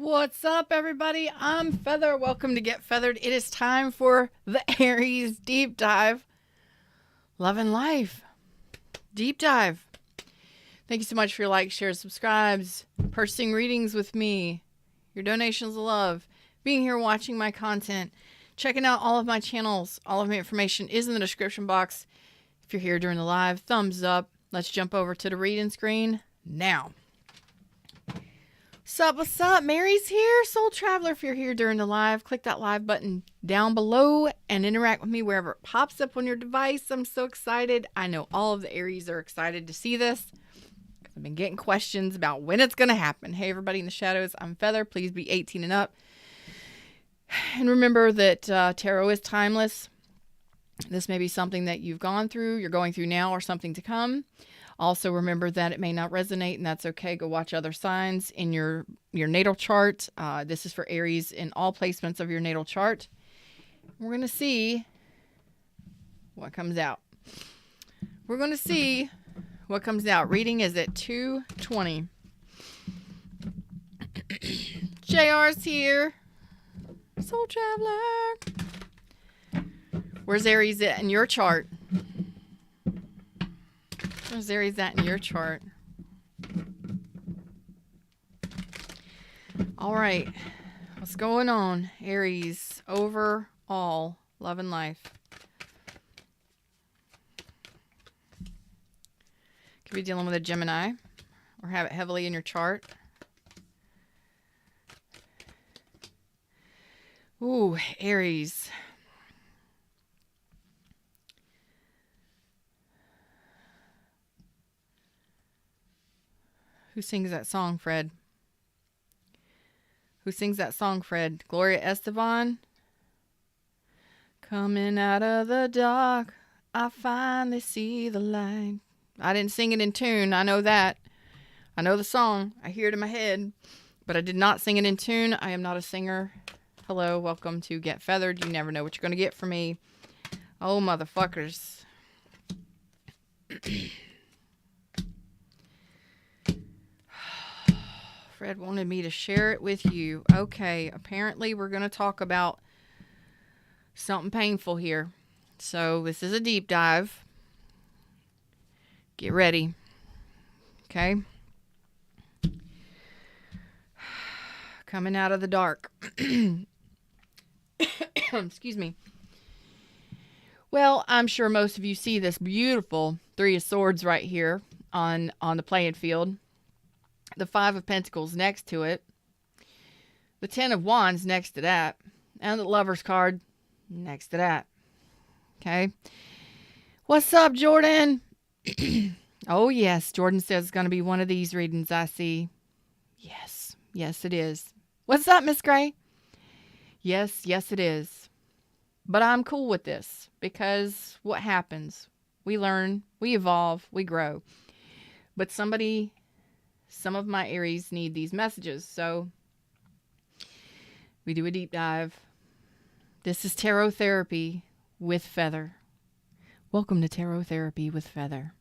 What's up, everybody? I'm Feather. Welcome to Get Feathered. It is time for the Aries Deep Dive. Love and Life Deep Dive. Thank you so much for your likes, shares, subscribes, purchasing readings with me, your donations of love, being here watching my content, checking out all of my channels. All of my information is in the description box. If you're here during the live, thumbs up. Let's jump over to the reading screen now. What's up? Mary's here. Soul Traveler, if you're here during the live, click that live button down below and interact with me wherever it pops up on your device. I'm so excited. I know all of the Aries are excited to see this. I've been getting questions about when it's going to happen. Hey, everybody in the shadows, I'm Feather. Please be 18 and up. And remember that tarot is timeless. This may be something that you've gone through, you're going through now, or something to come. Also, remember that it may not resonate, and that's okay. Go watch other signs in your natal chart. This is for Aries in all placements of your natal chart. We're going to see what comes out. We're going to see what comes out. Reading is at 2:20. JR's here. Soul Traveler. Where's Aries at in your chart? Where's Aries at in your chart? All right. What's going on? Aries, overall, love and life. Could be dealing with a Gemini or have it heavily in your chart. Ooh, Aries. Who sings that song, Fred? Who sings that song, Fred? Gloria Estefan? Coming out of the dark, I finally see the light. I didn't sing it in tune. I know that. I know the song. I hear it in my head. But I did not sing it in tune. I am not a singer. Hello, welcome to Get Feathered. You never know what you're going to get from me. Oh, motherfuckers. Fred wanted me to share it with you. Okay, apparently we're going to talk about something painful here. So this is a deep dive. Get ready. Okay. Coming out of the dark. Excuse me. Well, I'm sure most of you see this beautiful Three of Swords right here on the playing field. The Five of Pentacles next to it. The Ten of Wands next to that. And the Lover's card next to that. Okay. What's up, Jordan? Oh, yes. Jordan says it's going to be one of these readings I see. Yes. Yes, it is. What's up, Miss Gray? Yes. Yes, it is. But I'm cool with this because what happens? We learn, we evolve, we grow. But some of my Aries need these messages, so we do a deep dive. This is Tarot Therapy with Feather. Welcome to Tarot Therapy with Feather.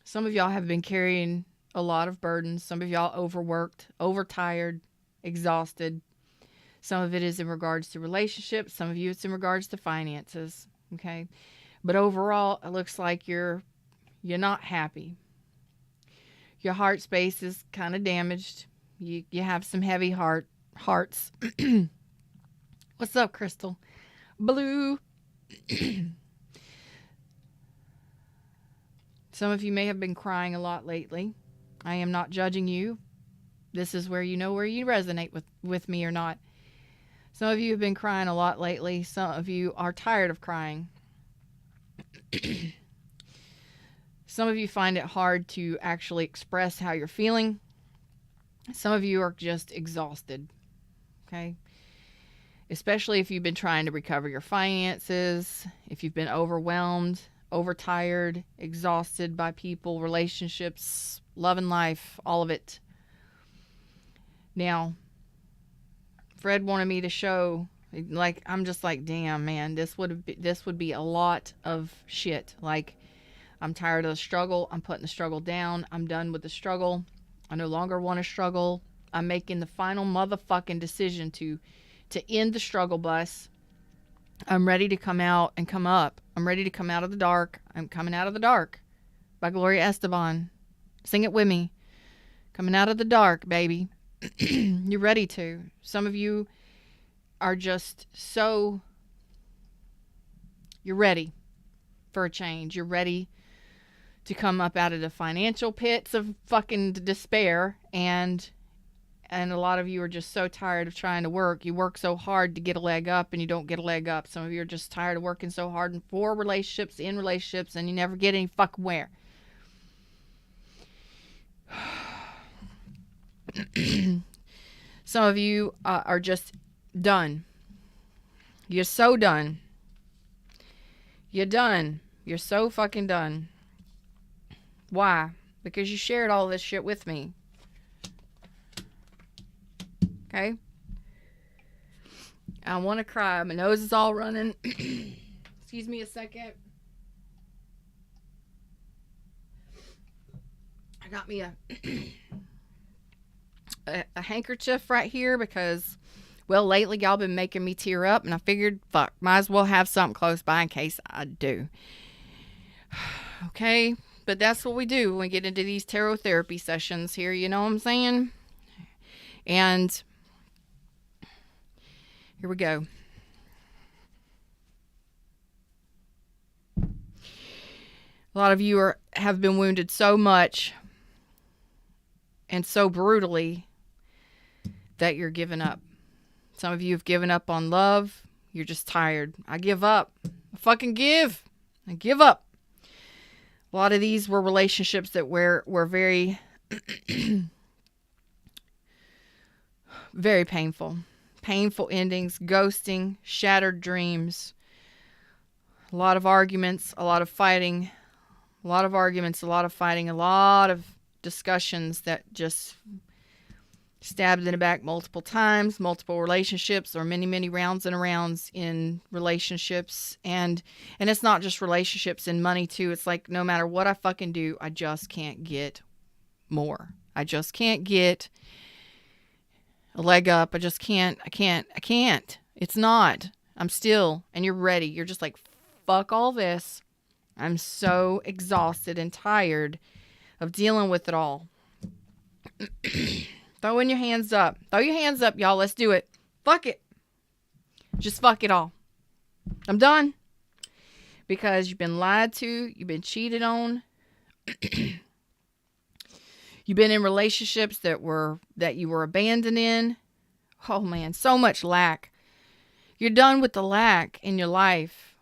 Some of y'all have been carrying a lot of burdens. Some of y'all overworked, overtired, exhausted. Some of it is in regards to relationships. Some of you it's in regards to finances. Okay. But overall, it looks like you're not happy. Your heart space is kind of damaged. You have some heavy hearts. What's up, Crystal? Blue. Some of you may have been crying a lot lately. I am not judging you. This is where you know where you resonate with me or not. Some of you have been crying a lot lately. Some of you are tired of crying. Some of you find it hard to actually express how you're feeling. Some of you are just exhausted. Okay? Especially if you've been trying to recover your finances, if you've been overwhelmed, overtired, exhausted by people, relationships, love and life, all of it. Now, Fred wanted me to show Like, I'm just like, damn, man, this would be a lot of shit. Like, I'm tired of the struggle. I'm putting the struggle down. I'm done with the struggle. I no longer want to struggle. I'm making the final motherfucking decision to end the struggle bus. I'm ready to come out and come up. I'm ready to come out of the dark. I'm coming out of the dark by Gloria Esteban. Sing it with me. Coming out of the dark, baby. You're ready to. Some of you are just so... You're ready for a change. You're ready to come up out of the financial pits of fucking despair, and a lot of you are just so tired of trying to work. You work so hard to get a leg up and you don't get a leg up. Some of you are just tired of working so hard for relationships, in relationships, and you never get any fucking where. Some of you are just done. You're so done. You're done. You're so fucking done. Why? Because you shared all this shit with me. Okay? I want to cry. My nose is all running. Excuse me a second. I got me a handkerchief right here because, well, lately y'all been making me tear up, and I figured, fuck, might as well have something close by in case I do. Okay? But that's what we do when we get into these tarot therapy sessions here, you know what I'm saying? And here we go. A lot of you have been wounded so much and so brutally that you're giving up. Some of you have given up on love. You're just tired. I give up. I fucking give. I give up. A lot of these were relationships that were very, very painful. Painful endings, ghosting, shattered dreams. A lot of arguments, a lot of fighting. A lot of arguments, a lot of fighting, a lot of discussions that just stabbed in the back multiple times, multiple relationships, or many, many rounds and rounds in relationships. And it's not just relationships and money too. It's like, no matter what I fucking do, I just can't get more. I just can't get a leg up. I just can't. I can't. It's not. I'm still, and you're ready. You're just like, fuck all this. I'm so exhausted and tired of dealing with it all. Throwing your hands up. Throw your hands up, y'all. Let's do it. Fuck it. Just fuck it all. I'm done. Because you've been lied to. You've been cheated on. You've been in relationships that you were abandoned in. Oh man, so much lack. You're done with the lack in your life.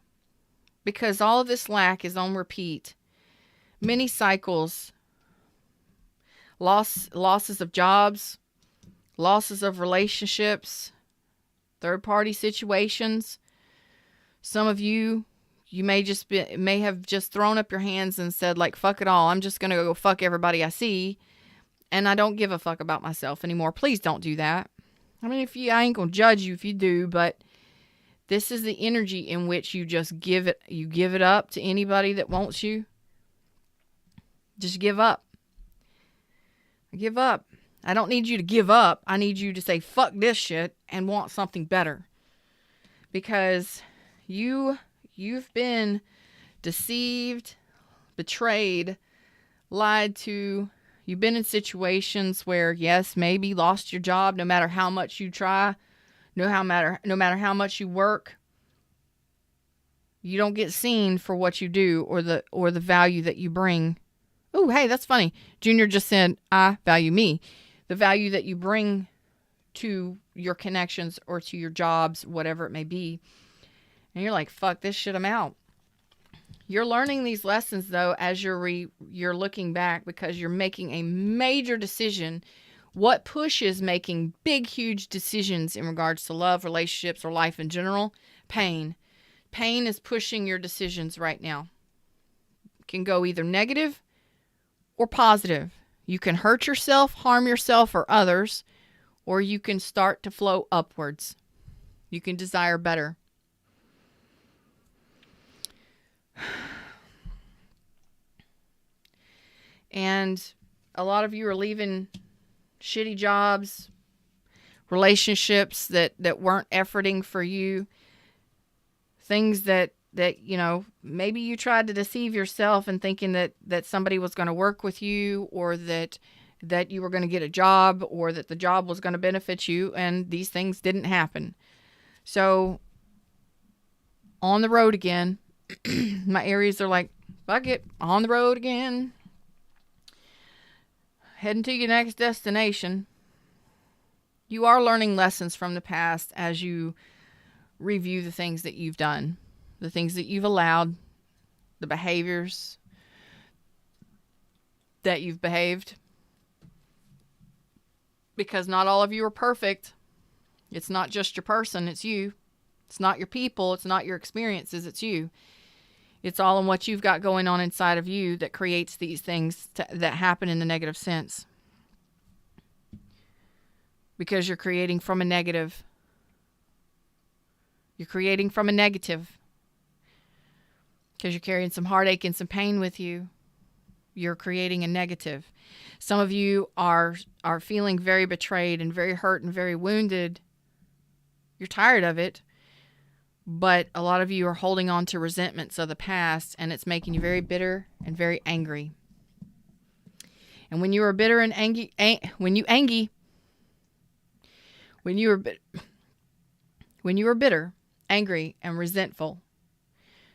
Because all of this lack is on repeat. Many cycles. Losses of jobs, losses of relationships, third-party situations. Some of you may have just thrown up your hands and said, like, fuck it all. I'm just going to go fuck everybody I see, and I don't give a fuck about myself anymore. Please don't do that. I mean, I ain't going to judge you if you do, but this is the energy in which you just give it up to anybody that wants you. Just give up. Give up. I don't need you to give up. I need you to say, fuck this shit and want something better. Because you've been deceived, betrayed, lied to. You've been in situations where, yes, maybe lost your job no matter how much you try, no matter how much you work. You don't get seen for what you do or the value that you bring. Oh, hey, that's funny. Junior just said, I value me. The value that you bring to your connections or to your jobs, whatever it may be. And you're like, fuck this shit, I'm out. You're learning these lessons, though, as you're looking back because you're making a major decision. What pushes making big, huge decisions in regards to love, relationships, or life in general? Pain. Pain is pushing your decisions right now. It can go either negative or positive. You can hurt yourself, harm yourself or others, or you can start to flow upwards. You can desire better. And a lot of you are leaving shitty jobs, relationships that weren't efforting for you, things that you know, maybe you tried to deceive yourself and thinking that somebody was going to work with you, or that you were going to get a job, or that the job was going to benefit you, and these things didn't happen. So on the road again. My Aries are like, fuck it, on the road again. Heading to your next destination. You are learning lessons from the past as you review the things that you've done, the things that you've allowed, the behaviors that you've behaved. Because not all of you are perfect. It's not just your person, it's you. It's not your people, it's not your experiences, it's you. It's all in what you've got going on inside of you that creates these things that happen in the negative sense. Because you're creating from a negative. You're creating from a negative. Because you're carrying some heartache and some pain with you. You're creating a negative. Some of you are feeling very betrayed and very hurt and very wounded. You're tired of it. But a lot of you are holding on to resentments of the past, and it's making you very bitter and very angry. And when you are bitter and angry, when you are bitter, angry, and resentful,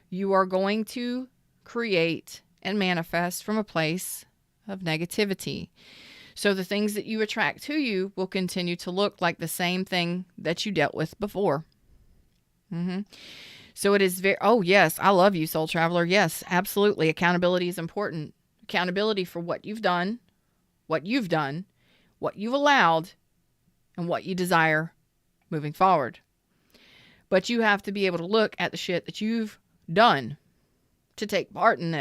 you are going to create and manifest from a place of negativity. So the things that you attract to you will continue to look like the same thing that you dealt with before. So it is very, oh yes, I love you, soul traveler. Yes, absolutely. Accountability is important. Accountability for what you've done, what you've allowed, and what you desire moving forward. But you have to be able to look at the shit that you've done to take part in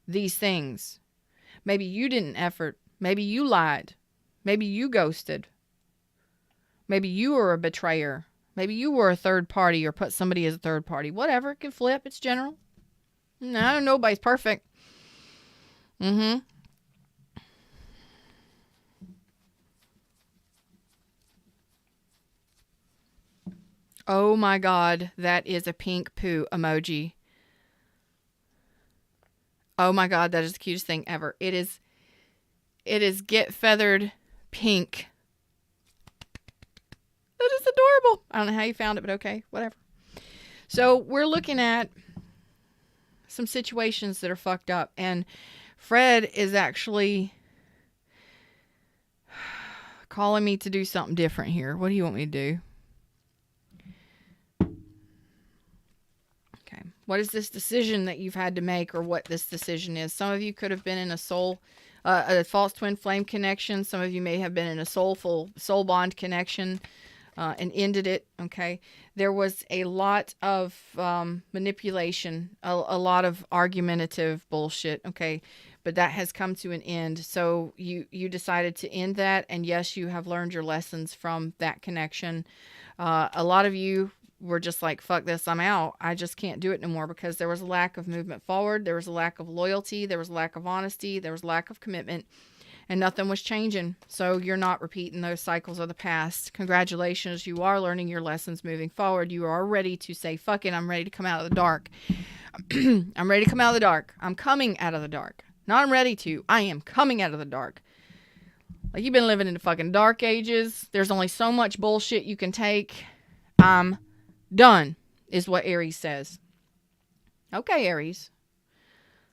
these things. Maybe you didn't effort. Maybe you lied. Maybe you ghosted. Maybe you were a betrayer. Maybe you were a third party or put somebody as a third party. Whatever. It can flip. It's general. No, nobody's perfect. Oh my God. That is a pink poo emoji. Oh my God. That is the cutest thing ever. It is get feathered pink. That is adorable. I don't know how you found it, but okay, whatever. So we're looking at some situations that are fucked up. And Fred is actually calling me to do something different here. What do you want me to do? Okay. What is this decision that you've had to make, or what this decision is? Some of you could have been in a false twin flame connection. Some of you may have been in a soul bond connection. And ended it, okay? There was a lot of manipulation, a lot of argumentative bullshit, okay? But that has come to an end. So you decided to end that, and yes, you have learned your lessons from that connection. A lot of you were just like, fuck this, I'm out. I just can't do it no more, because there was a lack of movement forward. There was a lack of loyalty. There was a lack of honesty. There was a lack of commitment. And nothing was changing. So you're not repeating those cycles of the past. Congratulations. You are learning your lessons moving forward. You are ready to say, fuck it, I'm ready to come out of the dark. I'm ready to come out of the dark. I'm coming out of the dark. Not I'm ready to. I am coming out of the dark. Like, you've been living in the fucking dark ages. There's only so much bullshit you can take. I'm done, is what Aries says. Okay, Aries.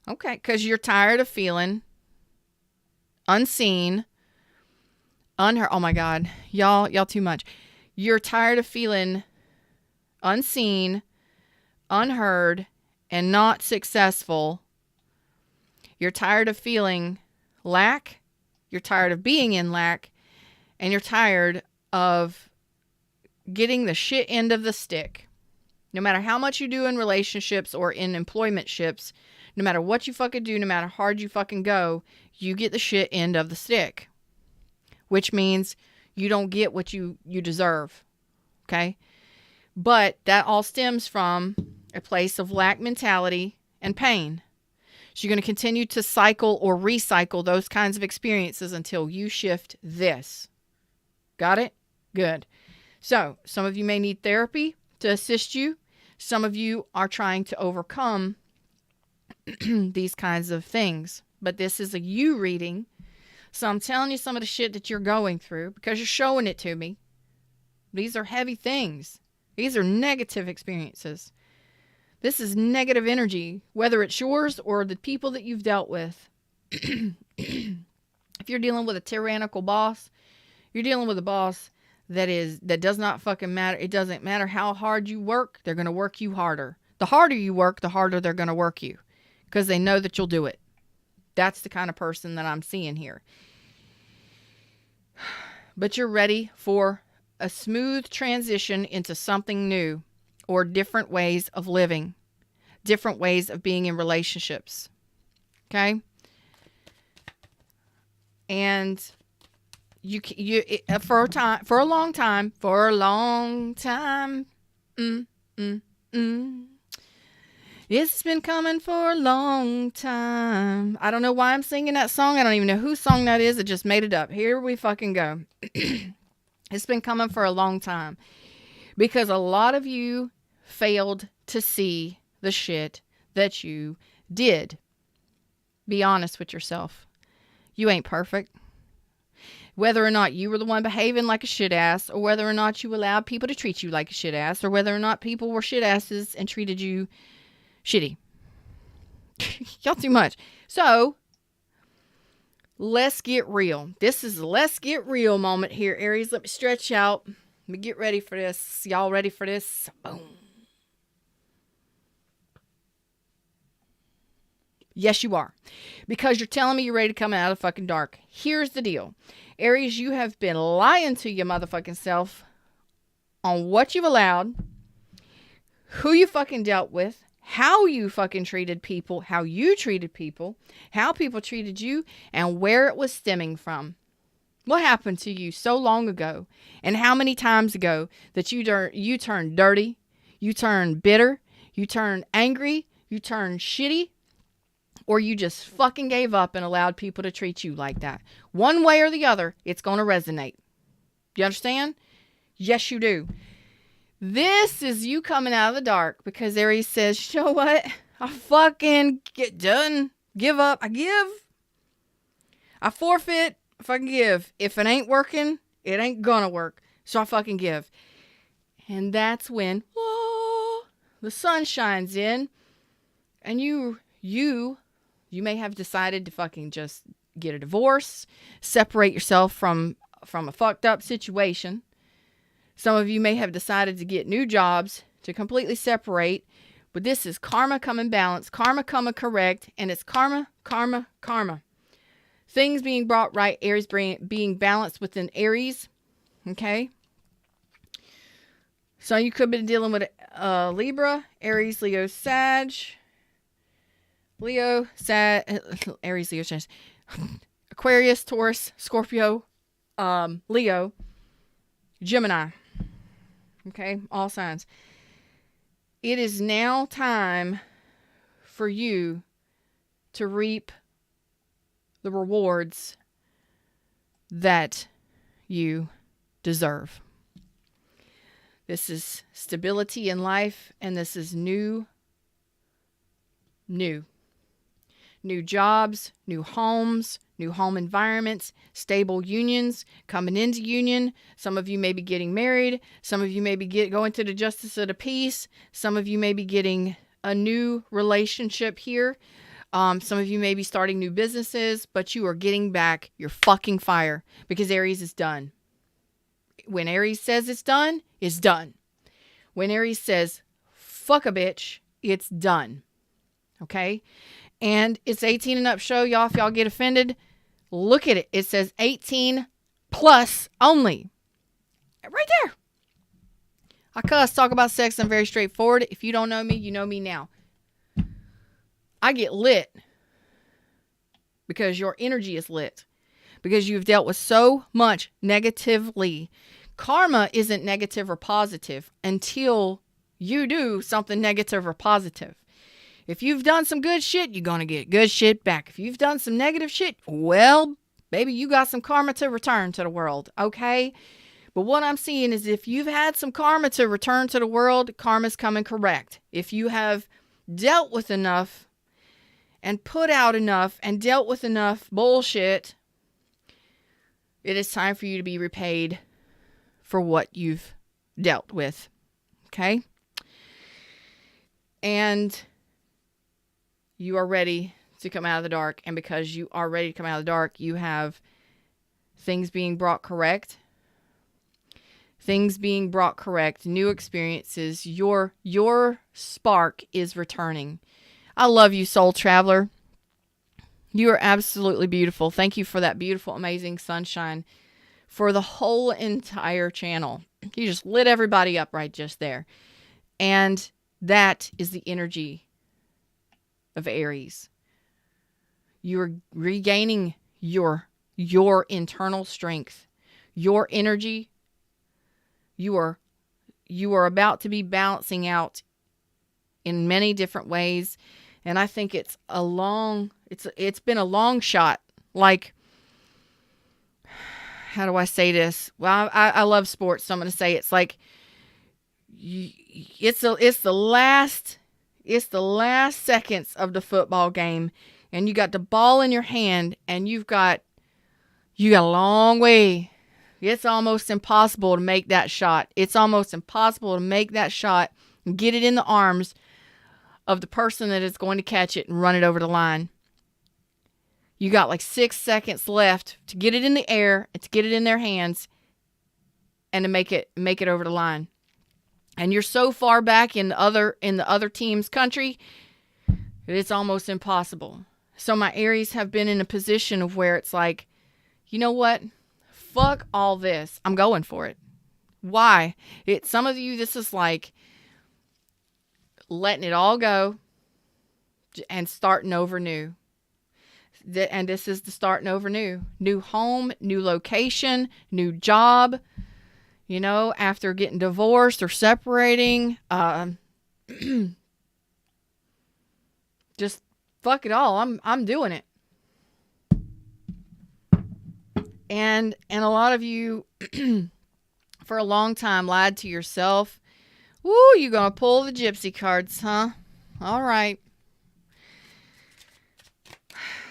Okay, because you're tired of feeling unseen, unheard. Oh my God, y'all too much. You're tired of feeling unseen, unheard, and not successful. You're tired of feeling lack. You're tired of being in lack, and you're tired of getting the shit end of the stick. No matter how much you do in relationships or in employment ships, no matter what you fucking do, no matter how hard you fucking go, you get the shit end of the stick. Which means you don't get what you deserve. Okay? But that all stems from a place of lack mentality and pain. So you're going to continue to cycle or recycle those kinds of experiences until you shift this. Got it? Good. So some of you may need therapy to assist you. Some of you are trying to overcome these kinds of things. But this is a you reading. So I'm telling you some of the shit that you're going through because you're showing it to me. These are heavy things. These are negative experiences. This is negative energy, whether it's yours or the people that you've dealt with. If you're dealing with a tyrannical boss, you're dealing with a boss that does not fucking matter. It doesn't matter how hard you work, they're going to work you harder. The harder you work, the harder they're going to work you because they know that you'll do it. That's the kind of person that I'm seeing here. But you're ready for a smooth transition into something new or different ways of living, different ways of being in relationships. Okay? And for a long time, it's been coming for a long time. I don't know why I'm singing that song. I don't even know whose song that is. I just made it up. Here we fucking go. It's been coming for a long time because a lot of you failed to see the shit that you did. Be honest with yourself. You ain't perfect. Whether or not you were the one behaving like a shit ass, or whether or not you allowed people to treat you like a shit ass, or whether or not people were shit asses and treated you shitty. Y'all too much. So, let's get real. This is a let's get real moment here, Aries. Let me stretch out. Let me get ready for this. Y'all ready for this? Boom. Yes, you are. Because you're telling me you're ready to come out of the fucking dark. Here's the deal. Aries, you have been lying to your motherfucking self on what you've allowed, who you fucking dealt with, how you fucking treated people, how you treated people, how people treated you, and where it was stemming from. What happened to you so long ago, and how many times ago that you turned dirty, you turned bitter, you turned angry, you turned shitty, or you just fucking gave up and allowed people to treat you like that. One way or the other, it's going to resonate. You understand? Yes, you do. This is you coming out of the dark because Aries says, you know what? I fucking get done. Give up. I give. I forfeit. I fucking give. If it ain't working, it ain't gonna work. So I fucking give. And that's when the sun shines in and you may have decided to fucking just get a divorce, separate yourself from a fucked up situation. Some of you may have decided to get new jobs to completely separate, but this is karma coming balanced, karma coming correct, and it's karma, karma, karma. Things being brought right, Aries being balanced within Aries, okay? So you could have been dealing with Libra, Aries, Leo, Sag, Aries, Leo, Sag, Aquarius, Taurus, Scorpio, Leo, Gemini. Okay, all signs. It is now time for you to reap the rewards that you deserve. This is stability in life, and this is new jobs, new homes, new home environments, stable unions, coming into union. Some of you may be getting married. Some of you may be going to the justice of the peace. Some of you may be getting a new relationship here. Some of you may be starting new businesses, but you are getting back your fucking fire because Aries is done. When Aries says it's done, it's done. When Aries says, fuck a bitch, it's done. Okay? And it's 18 and up show, y'all. If y'all get offended, look at it. It says 18 plus only. Right there. I cuss, talk about sex. I'm very straightforward. If you don't know me, you know me now. I get lit because your energy is lit. Because you've dealt with so much negatively Karma isn't negative or positive until you do something negative or positive. If you've done some good shit, you're going to get good shit back. If you've done some negative shit, well, baby, you got some karma to return to the world, okay? But what I'm seeing is if you've had some karma to return to the world, karma's coming correct. If you have dealt with enough and put out enough and dealt with enough bullshit, it is time for you to be repaid for what you've dealt with, okay? And you are ready to come out of the dark. And because you are ready to come out of the dark, you have things being brought correct. Things being brought correct. New experiences. Your spark is returning. I love you, soul traveler. You are absolutely beautiful. Thank you for that beautiful, amazing sunshine for the whole entire channel. You just lit everybody up right just there. And that is the energy of Aries. You're regaining your internal strength, your energy. You are about to be balancing out in many different ways, and I think it's been a long shot. Like, how do I say this? Well, I love sports, so I'm going to say it's like it's the last seconds of the football game, and you got the ball in your hand, and you got a long way. It's almost impossible to make that shot. It's almost impossible to make that shot and get it in the arms of the person that is going to catch it and run it over the line. You got like 6 seconds left to get it in the air and to get it in their hands and to make it over the line. And you're so far back in the other team's country that it's almost impossible. So my Aries have been in a position of where it's like, you know what? Fuck all this. I'm going for it. Why? Some of you, this is like letting it all go and starting over new. And this is the starting over new. New home, new location, new job. You know, after getting divorced or separating, just fuck it all. I'm doing it. And a lot of you, for a long time, lied to yourself. Woo, you gonna pull the gypsy cards, huh? All right.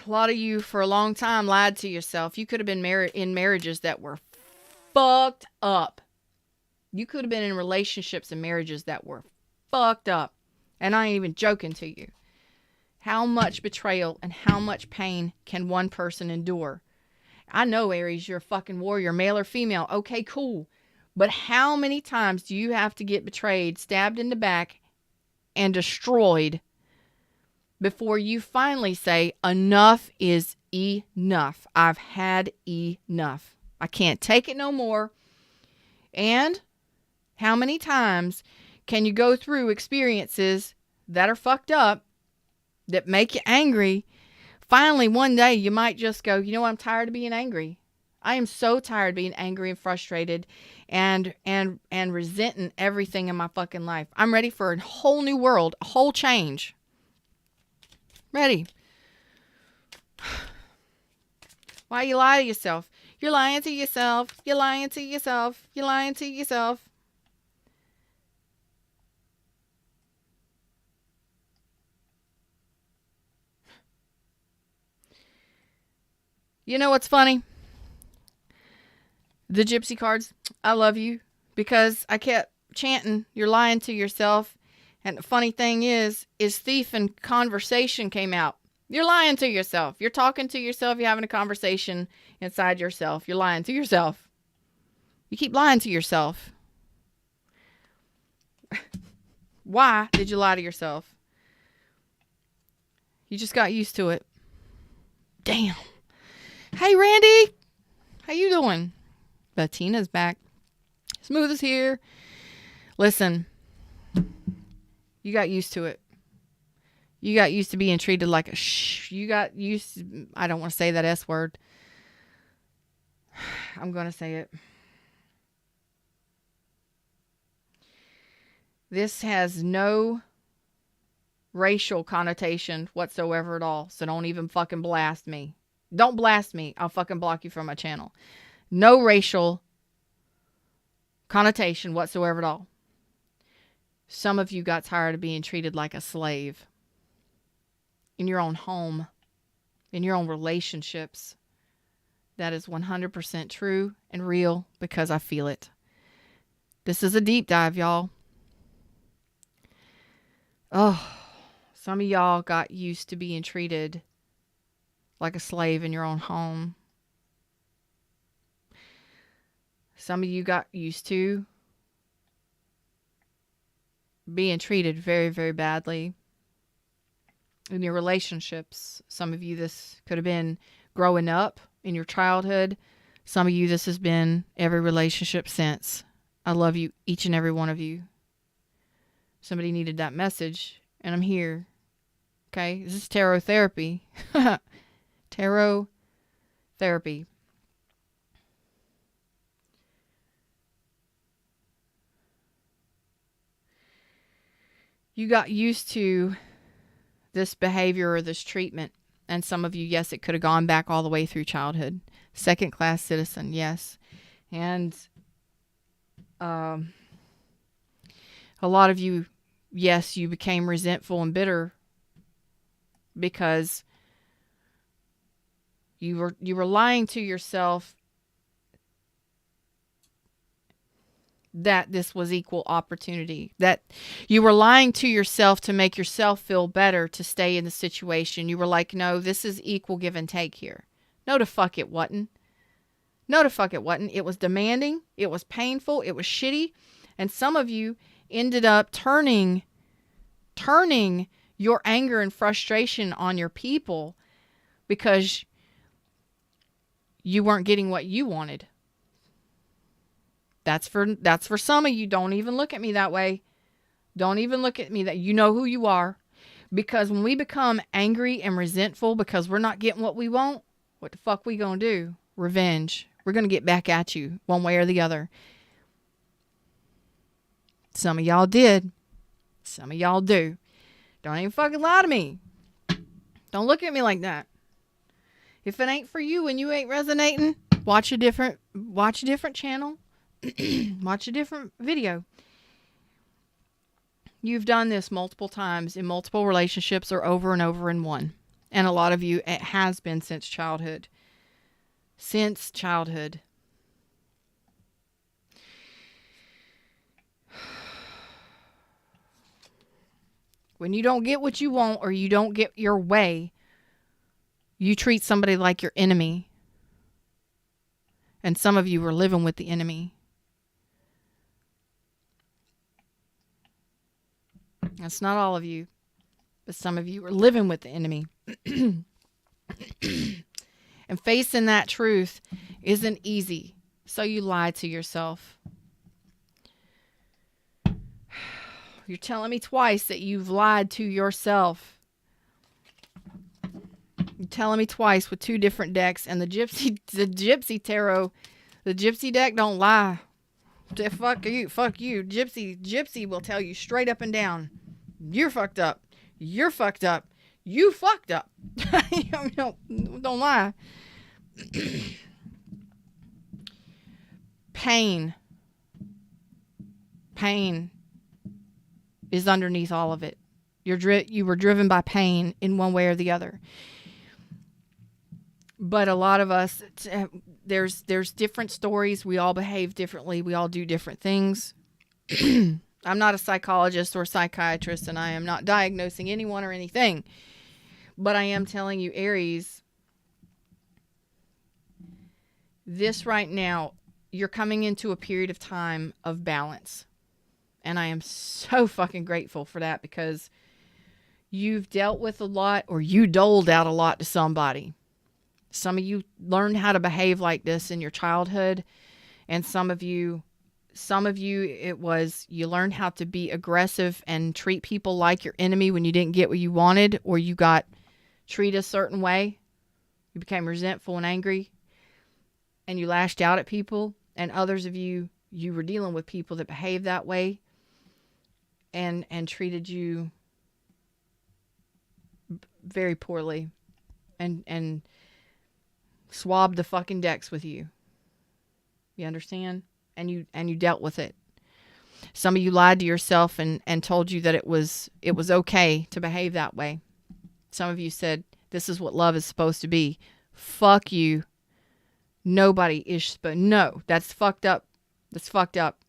A lot of you, for a long time, lied to yourself. You could have been in marriages that were fucked up. You could have been in relationships and marriages that were fucked up. And I ain't even joking to you. How much betrayal and how much pain can one person endure? I know, Aries, you're a fucking warrior, male or female. Okay, cool. But how many times do you have to get betrayed, stabbed in the back, and destroyed before you finally say, enough is enough. I've had enough. I can't take it no more. And how many times can you go through experiences that are fucked up, that make you angry? Finally, one day, you might just go, you know what? I'm tired of being angry. I am so tired of being angry and frustrated and resenting everything in my fucking life. I'm ready for a whole new world, a whole change. Ready. Why you lie to yourself? You're lying to yourself. You're lying to yourself. You're lying to yourself. You know what's funny? The gypsy cards, I love you, because I kept chanting, you're lying to yourself. And the funny thing is thief and conversation came out. You're lying to yourself. You're talking to yourself. You're having a conversation inside yourself. You're lying to yourself. You keep lying to yourself. Why did you lie to yourself? You just got used to it. Damn. Hey, Randy. How you doing? Bettina's back. Smooth is here. Listen. You got used to it. You got used to being treated like a You got used to, I don't want to say that S word. I'm going to say it. This has no racial connotation whatsoever at all. So don't even fucking blast me. Don't blast me. I'll fucking block you from my channel. No racial connotation whatsoever at all. Some of you got tired of being treated like a slave in your own home, in your own relationships. That is 100% true and real because I feel it. This is a deep dive, y'all. Oh, some of y'all got used to being treated like a slave in your own home. Some of you got used to being treated very, very badly in your relationships. Some of you, this could have been growing up in your childhood. Some of you, this has been every relationship since. I love you, each and every one of you. Somebody needed that message, and I'm here. Okay? This is tarot therapy. Tarot therapy. You got used to this behavior or this treatment. And some of you, yes, it could have gone back all the way through childhood. Second class citizen, yes. And a lot of you, yes, you became resentful and bitter because you were lying to yourself that this was equal opportunity, that you were lying to yourself to make yourself feel better to stay in the situation. You were like, no, this is equal give and take here. No, the fuck it wasn't. No, the fuck it wasn't. It was demanding. It was painful. It was shitty. And some of you ended up turning your anger and frustration on your people because you weren't getting what you wanted. That's for some of you. Don't even look at me that way. Don't even look at me that you know who you are. Because when we become angry and resentful because we're not getting what we want, what the fuck we gonna do? Revenge. We're gonna get back at you one way or the other. Some of y'all did. Some of y'all do. Don't even fucking lie to me. Don't look at me like that. If it ain't for you and you ain't resonating, watch a different channel. Watch a different video. You've done this multiple times in multiple relationships or over and over in one. And a lot of you, it has been since childhood. Since childhood. When you don't get what you want or you don't get your way, you treat somebody like your enemy. And some of you are living with the enemy. That's not all of you, but some of you are living with the enemy. And facing that truth isn't easy. So you lie to yourself. You're telling me twice that you've lied to yourself. You're telling me twice with two different decks, and the gypsy tarot, the gypsy deck don't lie. Fuck you. Gypsy will tell you straight up and down. You're fucked up. You're fucked up. You fucked up. Don't lie. Pain is underneath all of it. You were driven by pain in one way or the other. But a lot of us, there's different stories. We all behave differently. We all do different things. I'm not a psychologist or psychiatrist, and I am not diagnosing anyone or anything. But I am telling you, Aries, this right now, you're coming into a period of time of balance. And I am so fucking grateful for that because you've dealt with a lot, or you doled out a lot to somebody. Some of you learned how to behave like this in your childhood. And some of you, it was you learned how to be aggressive and treat people like your enemy when you didn't get what you wanted, or you got treated a certain way. You became resentful and angry, and you lashed out at people. And others of you, you were dealing with people that behaved that way. and treated you very poorly and swabbed the fucking decks with you. You understand? And you dealt with it. Some of you lied to yourself and told you that it was okay to behave that way. Some of you said, this is what love is supposed to be. Fuck you. Nobody is, but no, that's fucked up. That's fucked up.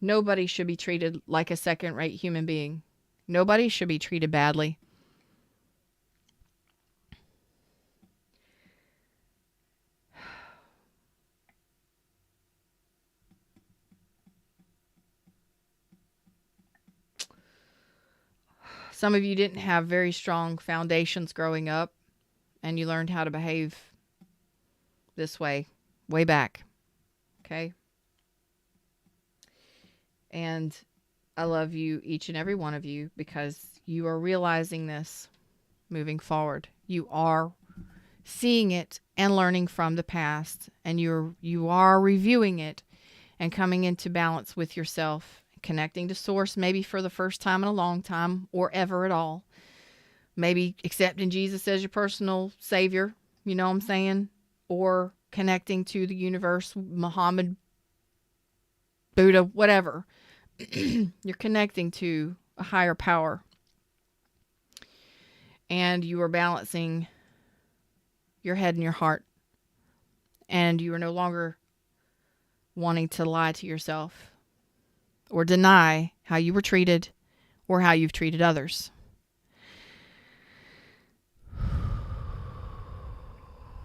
Nobody should be treated like a second-rate human being. Nobody should be treated badly. Some of you didn't have very strong foundations growing up, and you learned how to behave this way back. Okay? And I love you, each and every one of you, because you are realizing this moving forward. You are seeing it and learning from the past, and you are reviewing it and coming into balance with yourself, connecting to source, maybe for the first time in a long time or ever at all. Maybe accepting Jesus as your personal savior, you know what I'm saying? Or connecting to the universe, Muhammad, Buddha, whatever. You're connecting to a higher power. And you are balancing your head and your heart. And you are no longer wanting to lie to yourself or deny how you were treated or how you've treated others.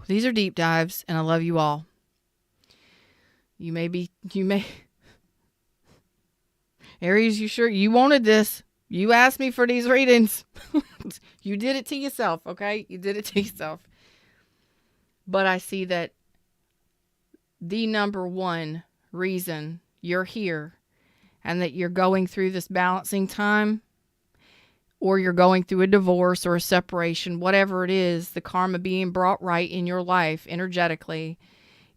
These are deep dives, and I love you all. You may, Aries, you sure you wanted this? You asked me for these readings. You did it to yourself, okay? You did it to yourself. But I see that the number one reason you're here and that you're going through this balancing time, or you're going through a divorce or a separation, whatever it is, the karma being brought right in your life energetically,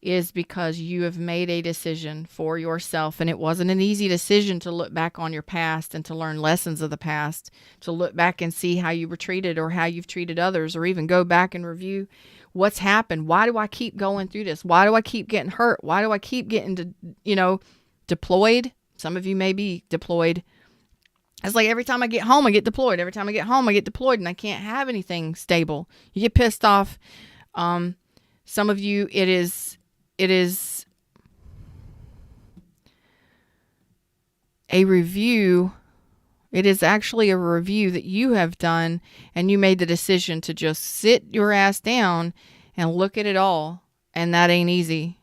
is because you have made a decision for yourself. And it wasn't an easy decision to look back on your past and to learn lessons of the past, to look back and see how you were treated or how you've treated others, or even go back and review what's happened. Why do I keep going through this? Why do I keep getting hurt? Why do I keep getting deployed? Some of you may be deployed. It's like every time I get home, I get deployed. Every time I get home, I get deployed, and I can't have anything stable. You get pissed off. Some of you, it is a review. It is actually a review that you have done, and you made the decision to just sit your ass down and look at it all. And that ain't easy.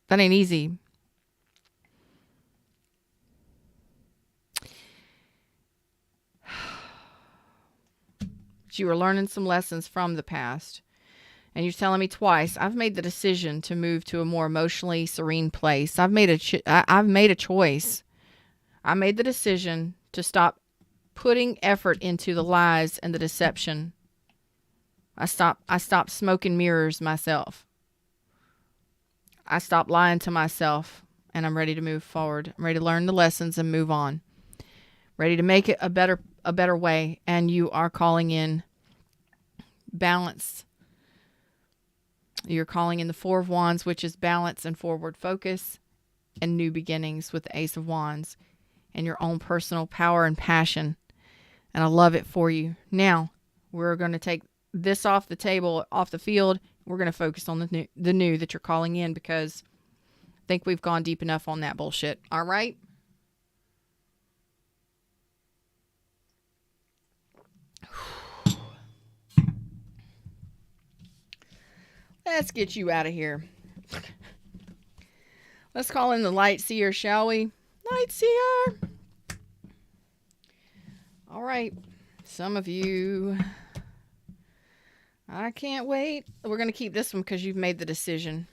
That ain't easy. But you were learning some lessons from the past. And you're telling me twice, I've made the decision to move to a more emotionally serene place. I've made a choice. I made the decision to stop putting effort into the lies and the deception. I stopped smoking mirrors myself. I stopped lying to myself, and I'm ready to move forward. I'm ready to learn the lessons and move on. Ready to make it a better way. And you are calling in balance. You're calling in the Four of Wands, which is balance and forward focus and new beginnings with the Ace of Wands and your own personal power and passion. And I love it for you. Now, we're going to take this off the table, off the field. We're going to focus on the new that you're calling in, because I think we've gone deep enough on that bullshit. All right? Let's get you out of here. Let's call in the light seer, shall we? Light seer. All right. Some of you, I can't wait. We're going to keep this one because you've made the decision.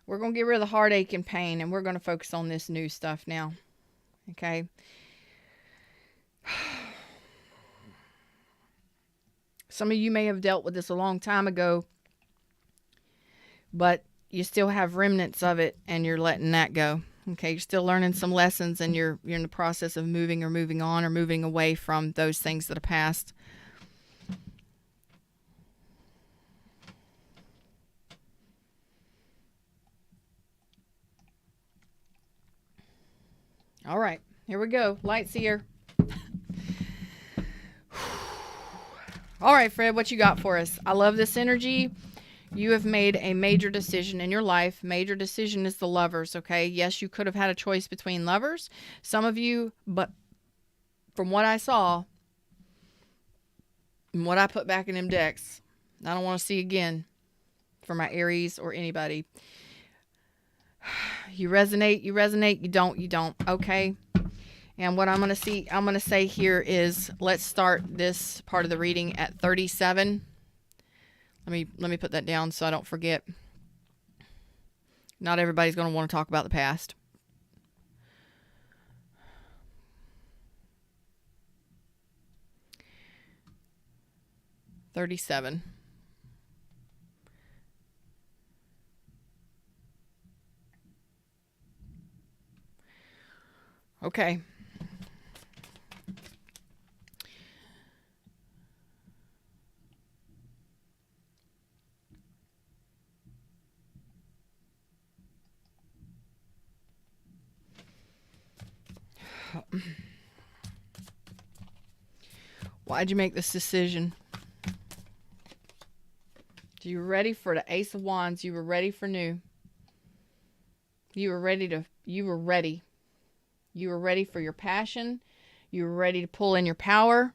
We're going to get rid of the heartache and pain, and we're going to focus on this new stuff now. Okay? Some of you may have dealt with this a long time ago, but you still have remnants of it, and you're letting that go. Okay, you're still learning some lessons, and you're in the process of moving or moving on or moving away from those things that are past. All right, here we go. Light seer. All right, Fred, what you got for us? I love this energy. You have made a major decision in your life. Major decision is the Lovers, okay? Yes, you could have had a choice between Lovers. Some of you, but from what I saw and what I put back in them decks, I don't want to see again for my Aries or anybody. You resonate, you don't, you don't, okay? And what I'm going to say here is, let's start this part of the reading at 37. Let me put that down so I don't forget. Not everybody's going to want to talk about the past. $37. Okay. Why'd you make this decision? You were ready for the Ace of Wands. You were ready for new. You were ready. You were ready for your passion. You were ready to pull in your power.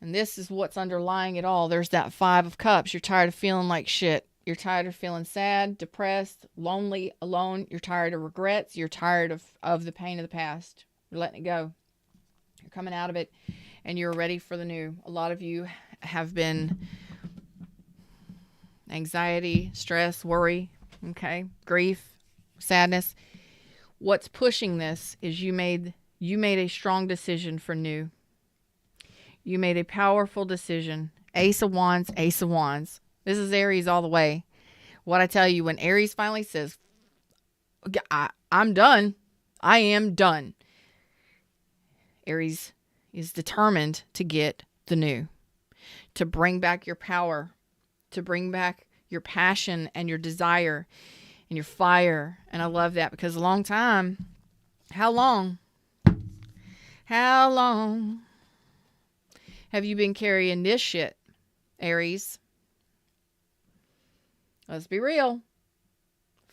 And this is what's underlying it all. There's that Five of Cups. You're tired of feeling like shit. You're tired of feeling sad, depressed, lonely, alone. You're tired of regrets. You're tired of the pain of the past. You're letting it go. You're coming out of it, and you're ready for the new. A lot of you have been anxiety, stress, worry, okay, grief, sadness. What's pushing this is you made a strong decision for new. You made a powerful decision. Ace of Wands, Ace of Wands. This is Aries all the way. What I tell you, when Aries finally says, I'm done. I am done. Aries is determined to get the new. To bring back your power. To bring back your passion and your desire and your fire. And I love that, because a long time, how long have you been carrying this shit, Aries? Let's be real.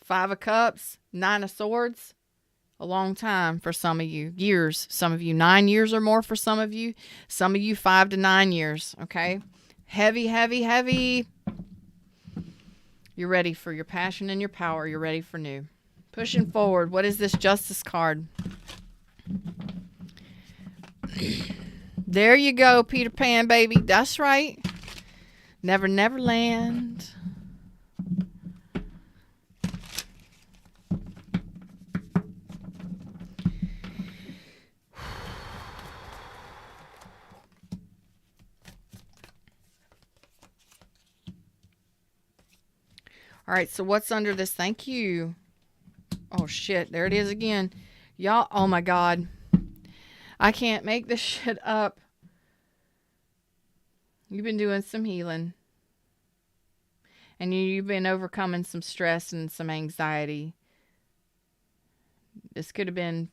Five of Cups, Nine of Swords. A long time for some of you. Years. Some of you 9 years or more for some of you. Some of you 5 to 9 years. Okay? Heavy, heavy, heavy. You're ready for your passion and your power. You're ready for new. Pushing forward. What is this Justice card? There you go, Peter Pan, baby. That's right. Never, never land. All right, so what's under this? Thank you. Oh, shit. There it is again. Y'all, oh, my God. I can't make this shit up. You've been doing some healing. And you've been overcoming some stress and some anxiety. This could have been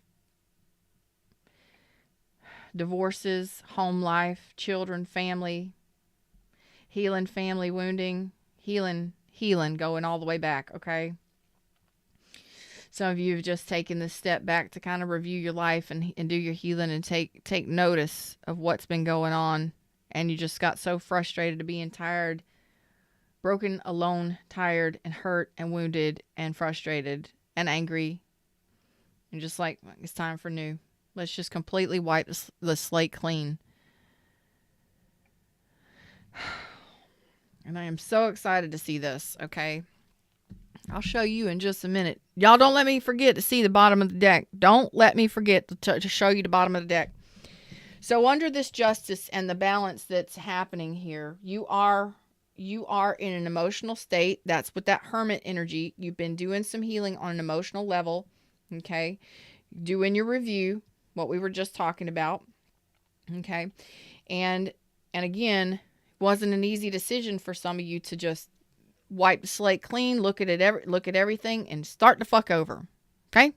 divorces, home life, children, family, healing, family wounding, healing, going all the way back, okay? Some of you have just taken this step back to kind of review your life and do your healing and take notice of what's been going on. And you just got so frustrated to being tired, broken, alone, tired, and hurt, and wounded, and frustrated, and angry. And just like, it's time for new. Let's just completely wipe the slate clean. And I am so excited to see this, okay? I'll show you in just a minute. Y'all don't let me forget to see the bottom of the deck. Don't let me forget to show you the bottom of the deck. So under this Justice and the balance that's happening here, you are you are in an emotional state. That's with that hermit energy. You've been doing some healing on an emotional level. Okay. Doing your review, what we were just talking about. Okay. And again, it wasn't an easy decision for some of you to just wipe the slate clean, look at everything and start the fuck over. Okay.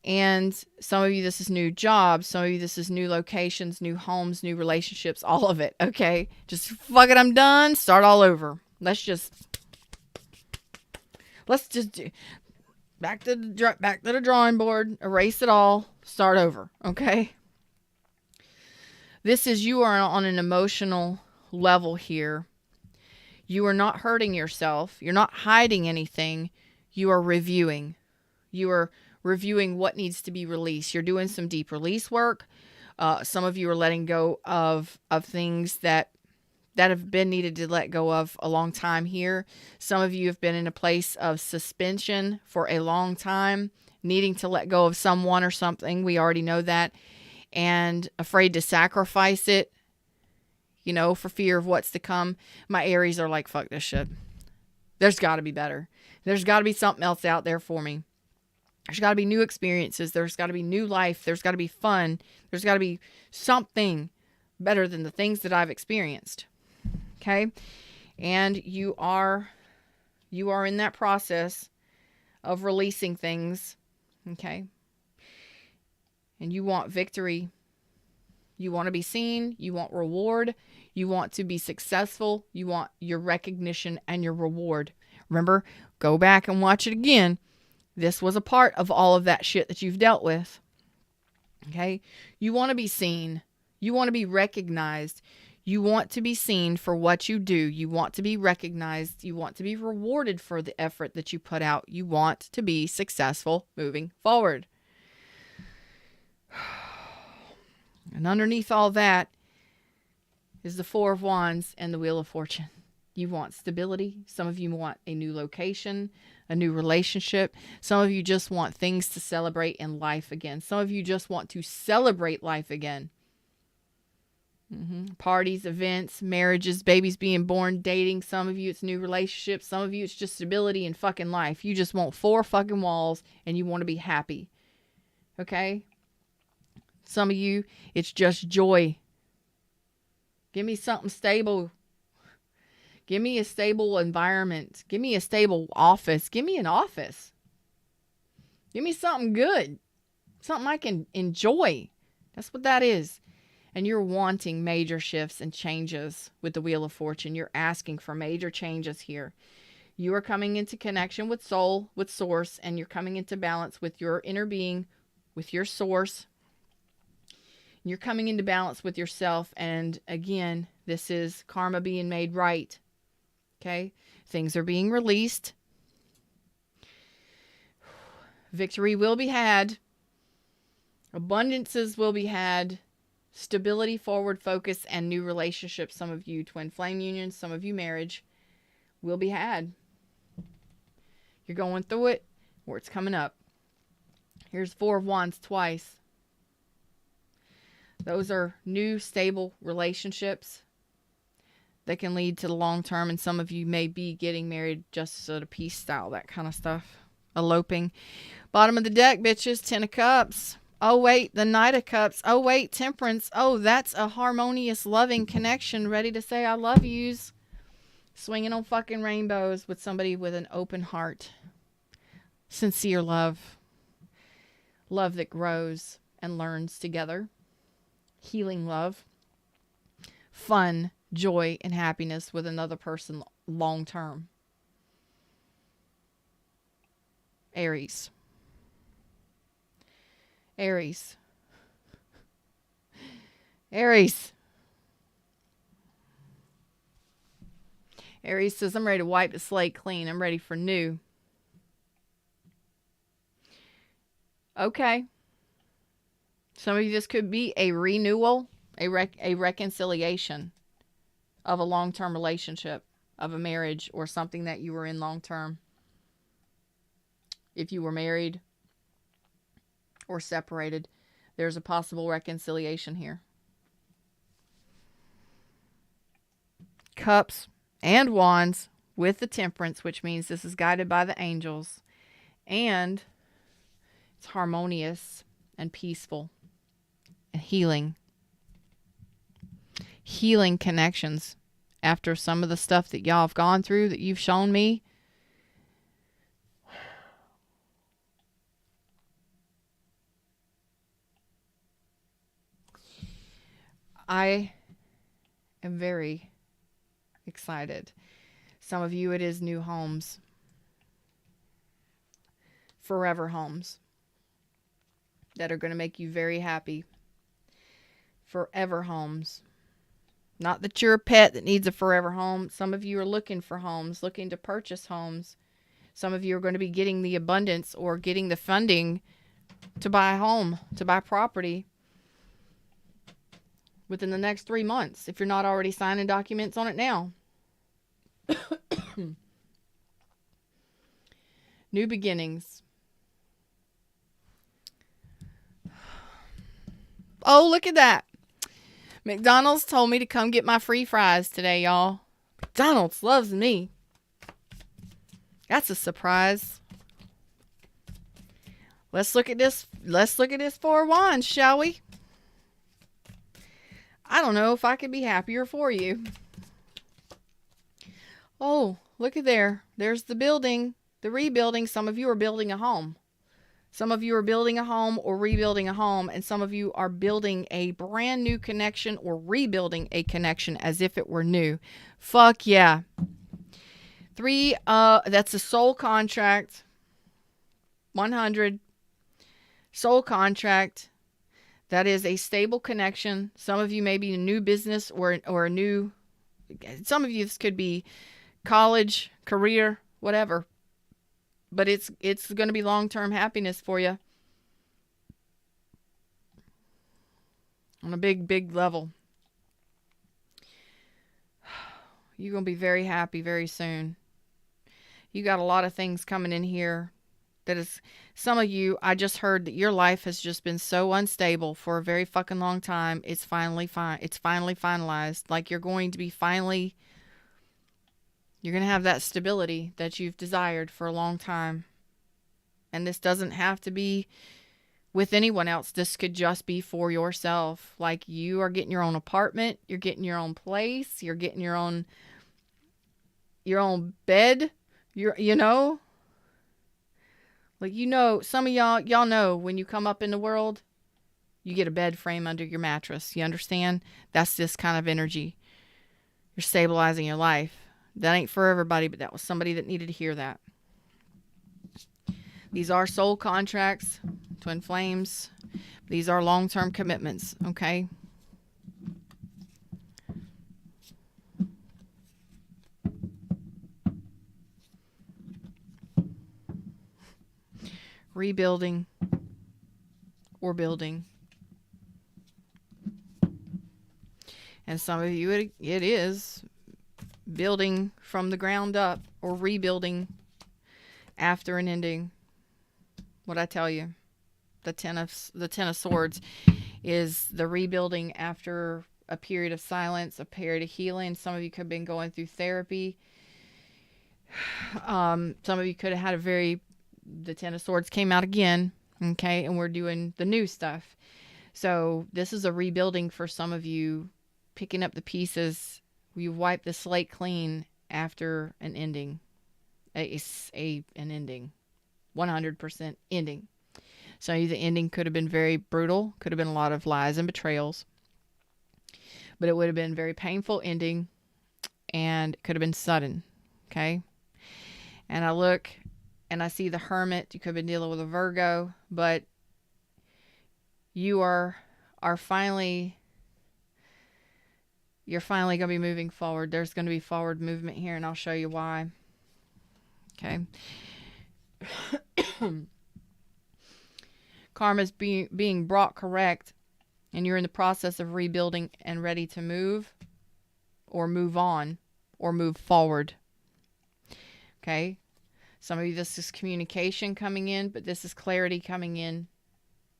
And some of you, this is new jobs. Some of you, this is new locations, new homes, new relationships, all of it. Okay. Just fuck it. I'm done. Start all over. Let's just do back to the drawing board, erase it all, start over. Okay. This is, you are on an emotional level here. You are not hurting yourself. You're not hiding anything. You are reviewing. You are reviewing what needs to be released. You're doing some deep release work. Some of you are letting go of things that have been needed to let go of a long time here. Some of you have been in a place of suspension for a long time, needing to let go of someone or something. We already know that. And afraid to sacrifice it, for fear of what's to come. My Aries are like, fuck this shit. There's got to be better. There's got to be something else out there for me. There's got to be new experiences. There's got to be new life. There's got to be fun. There's got to be something better than the things that I've experienced. Okay? And you are in that process of releasing things. Okay? And you want victory. You want to be seen. You want reward. You want to be successful. You want your recognition and your reward. Remember, go back and watch it again. This was a part of all of that shit that you've dealt with. Okay? You want to be seen. You want to be recognized. You want to be seen for what you do. You want to be recognized. You want to be rewarded for the effort that you put out. You want to be successful moving forward. And underneath all that is the Four of Wands and the Wheel of Fortune. You want stability. Some of you want a new location, a new relationship. Some of you just want things to celebrate in life again. Some of you just want to celebrate life again. Parties, events, marriages, babies being born, dating. Some of you, it's new relationships. Some of you, it's just stability in fucking life. You just want 4 fucking walls and you want to be happy. Okay? Some of you, it's just joy. Give me something stable. Give me a stable environment. Give me a stable office. Give me an office. Give me something good. Something I can enjoy. That's what that is. And you're wanting major shifts and changes with the Wheel of Fortune. You're asking for major changes here. You are coming into connection with soul, with source, and you're coming into balance with your inner being, with your source. You're coming into balance with yourself. And again, this is karma being made right. Okay? Things are being released. Victory will be had. Abundances will be had. Stability, forward focus, and new relationships. Some of you twin flame unions, some of you marriage, will be had. You're going through it, or it's coming up. Here's Four of Wands twice. Those are new, stable relationships that can lead to the long term. And some of you may be getting married just sort of peace style, that kind of stuff. Eloping. Bottom of the deck, bitches. 10 of Cups. Oh, wait, the Knight of Cups. Oh, wait, Temperance. Oh, that's a harmonious, loving connection. Ready to say I love yous. Swinging on fucking rainbows with somebody with an open heart. Sincere love. Love that grows and learns together. Healing love. Fun, joy, and happiness with another person long term. Aries. Aries. Aries. Aries says, I'm ready to wipe the slate clean. I'm ready for new. Okay. Some of you, this could be a renewal, a reconciliation of a long-term relationship, of a marriage, or something that you were in long-term. If you were married or separated, there's a possible reconciliation here. Cups and Wands with the Temperance, which means this is guided by the angels. And it's harmonious and peaceful and healing. Healing connections after some of the stuff that y'all have gone through that you've shown me. I am very excited. Some of you, it is new homes. Forever homes that are going to make you very happy. Forever homes. Not that you're a pet that needs a forever home. Some of you are looking for homes, looking to purchase homes. Some of you are going to be getting the abundance or getting the funding to buy a home, to buy property within the next 3 months, if you're not already signing documents on it now. New beginnings. Oh, look at that. McDonald's told me to come get my free fries today, y'all. McDonald's loves me. That's a surprise. Let's look at this. Let's look at this Four of Wands, shall we? I don't know if I could be happier for you. Oh, look at there. There's the building, the rebuilding. Some of you are building a home. Some of you are building a home or rebuilding a home, and some of you are building a brand new connection or rebuilding a connection as if it were new. Fuck yeah. That's a soul contract. 100. Soul contract. That is a stable connection. Some of you may be a new business or a new, some of you, this could be college, career, whatever. But it's going to be long-term happiness for you. On a big, big level. You're going to be very happy very soon. You got a lot of things coming in here. That is, some of you, I just heard that your life has just been so unstable for a very fucking long time. It's finally fine. It's finally finalized. Like you're going to be finally, you're going to have that stability that you've desired for a long time. And this doesn't have to be with anyone else. This could just be for yourself. Like you are getting your own apartment. You're getting your own place. You're getting your own bed. Like, some of y'all know when you come up in the world, you get a bed frame under your mattress. You understand? That's this kind of energy. You're stabilizing your life. That ain't for everybody, but that was somebody that needed to hear that. These are soul contracts, twin flames. These are long-term commitments, okay? Rebuilding or building. And some of you, it is building from the ground up or rebuilding after an ending. What I tell you, the Ten of Swords is the rebuilding after a period of silence, a period of healing. Some of you could have been going through therapy. Some of you could have had the Ten of Swords came out again, okay, and we're doing the new stuff. So this is a rebuilding for some of you, picking up the pieces. You wipe the slate clean after an ending, an ending, 100% ending. So the ending could have been very brutal, could have been a lot of lies and betrayals, but it would have been a very painful ending, and it could have been sudden, okay? And I look and I see the Hermit. You could have been dealing with a Virgo, but you are finally, you're finally going to be moving forward. There's going to be forward movement here, and I'll show you why. Okay. Karma's being brought correct, and you're in the process of rebuilding and ready to move or move on or move forward. Okay. Some of you, this is communication coming in, but this is clarity coming in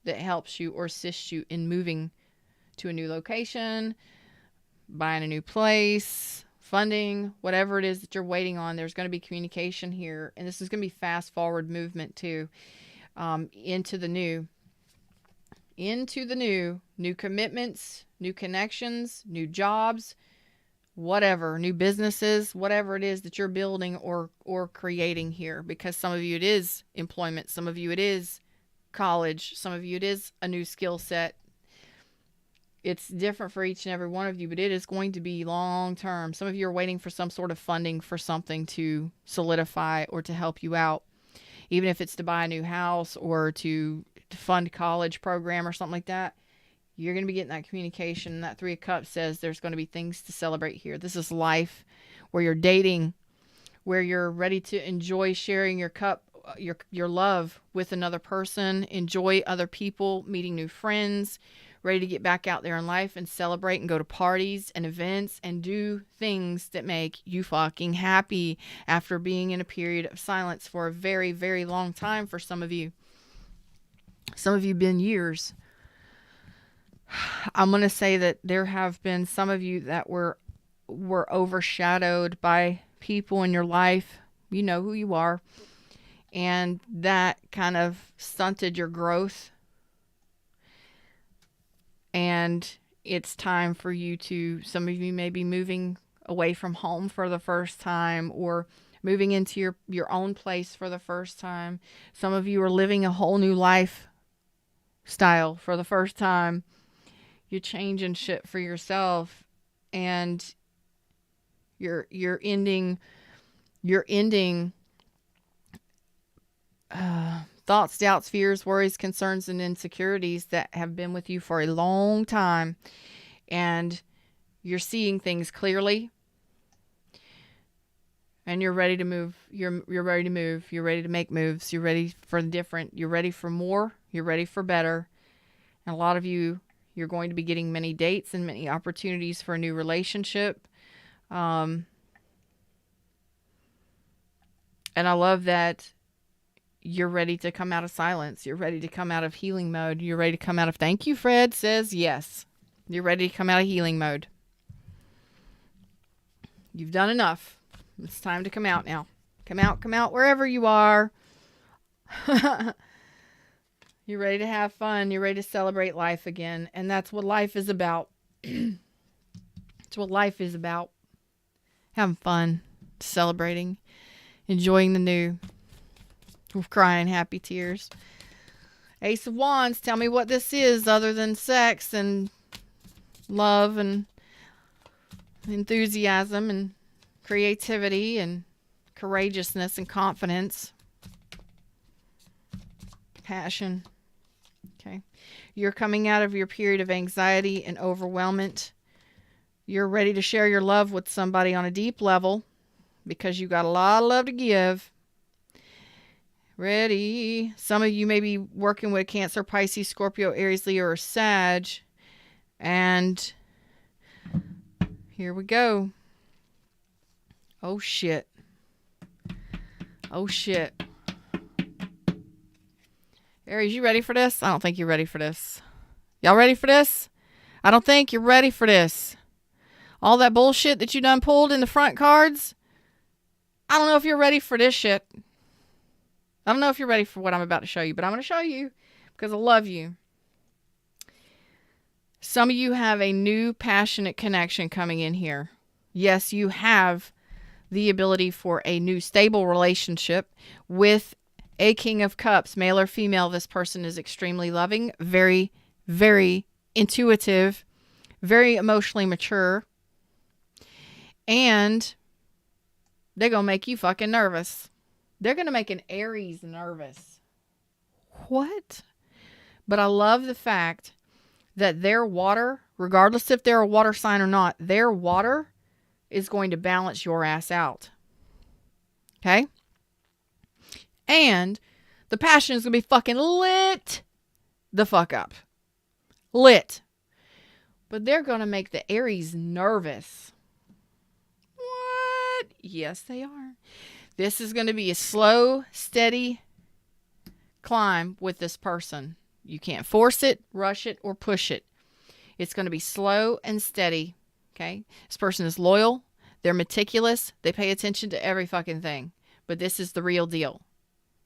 that helps you or assists you in moving to a new location, buying a new place, funding, whatever it is that you're waiting on, there's going to be communication here. And this is going to be fast forward movement too, into the new, new commitments, new connections, new jobs, whatever, new businesses, whatever it is that you're building or creating here. Because some of you it is employment, some of you it is college, some of you it is a new skill set. It's different for each and every one of you, but it is going to be long term. Some of you are waiting for some sort of funding for something to solidify or to help you out, even if it's to buy a new house or to fund college program or something like that. You're going to be getting that communication. And that Three of Cups says there's going to be things to celebrate here. This is life, where you're dating, where you're ready to enjoy sharing your cup, your love with another person, enjoy other people, meeting new friends, ready to get back out there in life and celebrate and go to parties and events and do things that make you fucking happy after being in a period of silence for a very, very long time for some of you. Some of you been years. I'm going to say that there have been some of you that were overshadowed by people in your life. You know who you are. And that kind of stunted your growth. And it's time for you to, some of you may be moving away from home for the first time, or moving into your own place for the first time. Some of you are living a whole new lifestyle for the first time. You're changing shit for yourself, and you're ending thoughts, doubts, fears, worries, concerns, and insecurities that have been with you for a long time. And you're seeing things clearly. And you're ready to move. You're ready to move. You're ready to make moves. You're ready for different. You're ready for more. You're ready for better. And a lot of you, you're going to be getting many dates and many opportunities for a new relationship. And I love that you're ready to come out of silence. You're ready to come out of healing mode. You're ready to come out of, thank you, Fred says yes. You're ready to come out of healing mode. You've done enough. It's time to come out now. Come out wherever you are. You're ready to have fun. You're ready to celebrate life again. And that's what life is about. It's what life is about. Having fun, celebrating, enjoying the new. With crying happy tears. Ace of Wands, tell me what this is other than sex and love and enthusiasm and creativity and courageousness and confidence. Passion. Okay. You're coming out of your period of anxiety and overwhelmment. You're ready to share your love with somebody on a deep level because you got a lot of love to give. Ready. Some of you may be working with Cancer, Pisces, Scorpio, Aries, Leo, or Sag. And here we go. Oh, shit. Oh, shit. Aries, you ready for this? I don't think you're ready for this. Y'all ready for this? I don't think you're ready for this. All that bullshit that you done pulled in the front cards, I don't know if you're ready for this shit. I don't know if you're ready for what I'm about to show you, but I'm going to show you because I love you. Some of you have a new passionate connection coming in here. Yes, you have the ability for a new stable relationship with a King of Cups, male or female. This person is extremely loving, very, very intuitive, very emotionally mature, and they're going to make you fucking nervous. They're going to make an Aries nervous. What? But I love the fact that their water, regardless if they're a water sign or not, their water is going to balance your ass out. Okay? And the passion is going to be fucking lit the fuck up. Lit. But they're going to make the Aries nervous. What? Yes, they are. This is going to be a slow, steady climb with this person. You can't force it, rush it, or push it. It's going to be slow and steady. Okay? This person is loyal. They're meticulous. They pay attention to every fucking thing. But this is the real deal.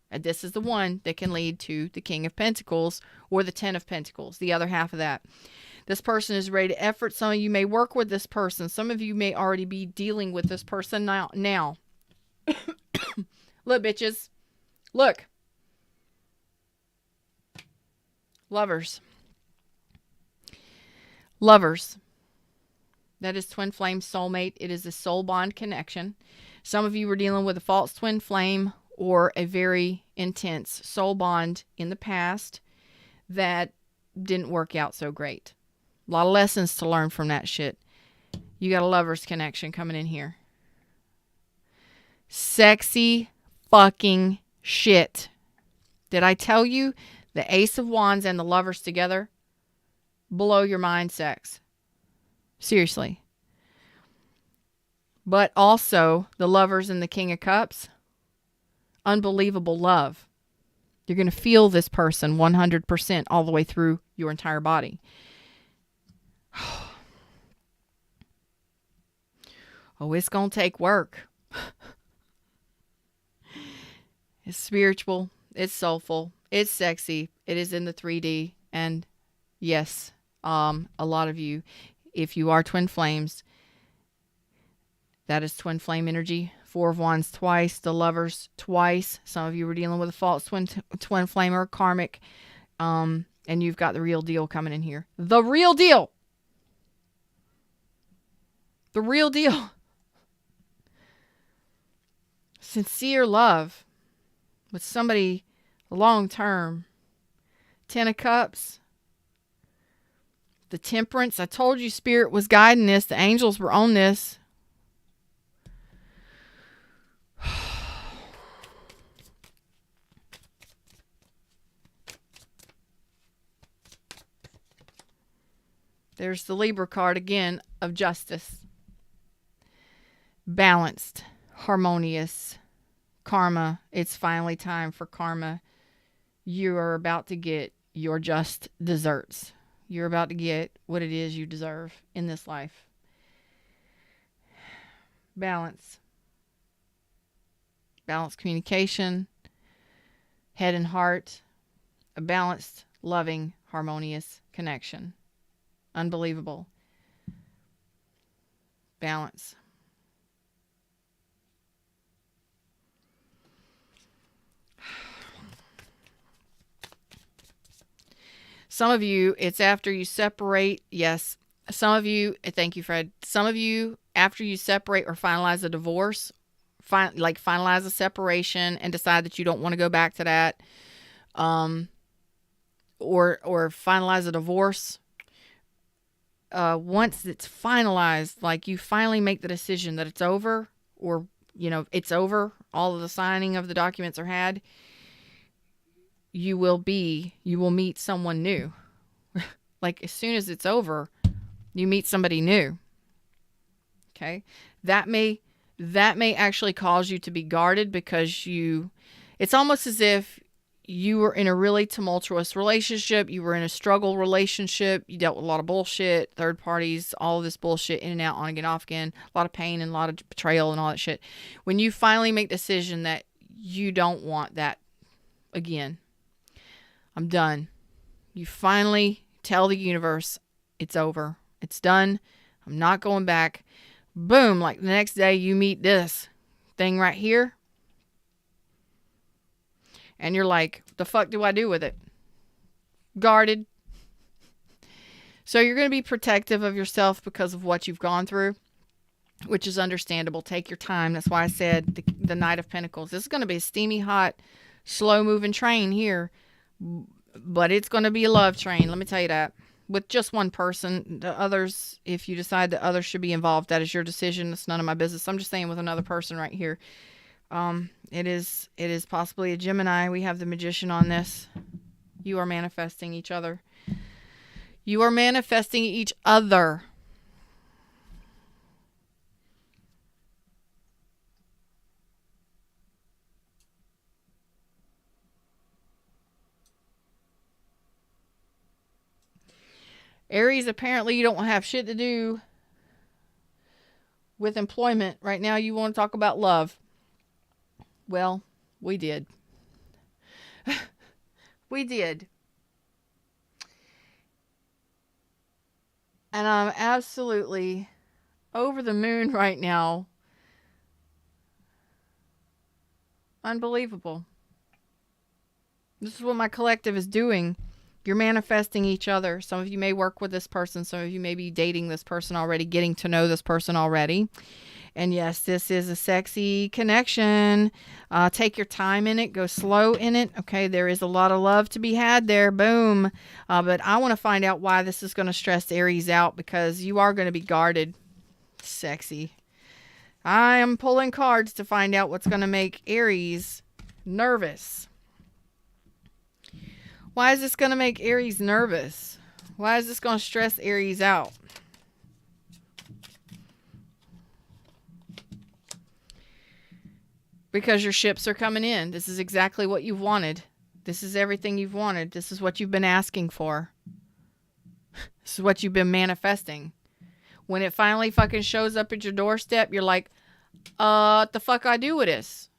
And this is the one that can lead to the King of Pentacles or the Ten of Pentacles, the other half of that. This person is ready to effort. Some of you may work with this person. Some of you may already be dealing with this person now. Look, bitches. Look. Lovers. Lovers. That is twin flame soulmate. It is a soul bond connection. Some of you were dealing with a false twin flame or a very intense soul bond in the past that didn't work out so great. A lot of lessons to learn from that shit. You got a lover's connection coming in here. Sexy fucking shit. Did I tell you the Ace of Wands and the Lovers together? Blow your mind sex. Seriously. But also the Lovers and the King of Cups. Unbelievable love. You're going to feel this person 100% all the way through your entire body. Oh, it's going to take work. It's spiritual. It's soulful. It's sexy. It is in the 3D. And yes, a lot of you, if you are twin flames, that is twin flame energy. Four of Wands twice. The Lovers twice. Some of you were dealing with a false twin flame or karmic. And you've got the real deal coming in here. The real deal. The real deal. Sincere love with somebody long term. Ten of Cups. The Temperance. I told you Spirit was guiding this. The angels were on this. There's the Libra card again of justice. Balanced, harmonious, karma. It's finally time for karma. You are about to get your just desserts. You're about to get what it is you deserve in this life. Balance. Balanced communication. Head and heart. A balanced, loving, harmonious connection. Unbelievable. Balance. Some of you, it's after you separate. Yes. Some of you, thank you, Fred. Some of you, after you separate or finalize a divorce, finalize a separation and decide that you don't want to go back to that, or finalize a divorce. Once it's finalized, like you finally make the decision that it's over, or, it's over, all of the signing of the documents are had, you will meet someone new. Like as soon as it's over, you meet somebody new. Okay. That may actually cause you to be guarded because it's almost as if you were in a really tumultuous relationship. You were in a struggle relationship. You dealt with a lot of bullshit, third parties, all of this bullshit, in and out, on again, off again, a lot of pain and a lot of betrayal and all that shit. When you finally make the decision that you don't want that again, I'm done. You finally tell the universe it's over. It's done. I'm not going back. Boom. Like the next day you meet this thing right here. And you're like, the fuck do I do with it? Guarded. So you're going to be protective of yourself because of what you've gone through, which is understandable. Take your time. That's why I said the Knight of Pentacles. This is going to be a steamy, hot, slow-moving train here. But it's going to be a love train. Let me tell you that. With just one person. The others, if you decide that others should be involved, that is your decision. It's none of my business. I'm just saying with another person right here. It is possibly a Gemini. We have the Magician on this. You are manifesting each other. You are manifesting each other. Aries, apparently you don't have shit to do with employment. Right now you want to talk about love. Well, we did. We did. And I'm absolutely over the moon right now. Unbelievable. This is what my collective is doing. You're manifesting each other. Some of you may work with this person. Some of you may be dating this person already, getting to know this person already. And yes, this is a sexy connection. Take your time in it. Go slow in it. Okay, there is a lot of love to be had there. Boom. But I want to find out why this is going to stress Aries out, because you are going to be guarded. Sexy. I am pulling cards to find out what's going to make Aries nervous. Why is this going to make Aries nervous? Why is this going to stress Aries out? Because your ships are coming in. This is exactly what you've wanted. This is everything you've wanted. This is what you've been asking for. This is what you've been manifesting. When it finally fucking shows up at your doorstep, you're like, what the fuck I do with this?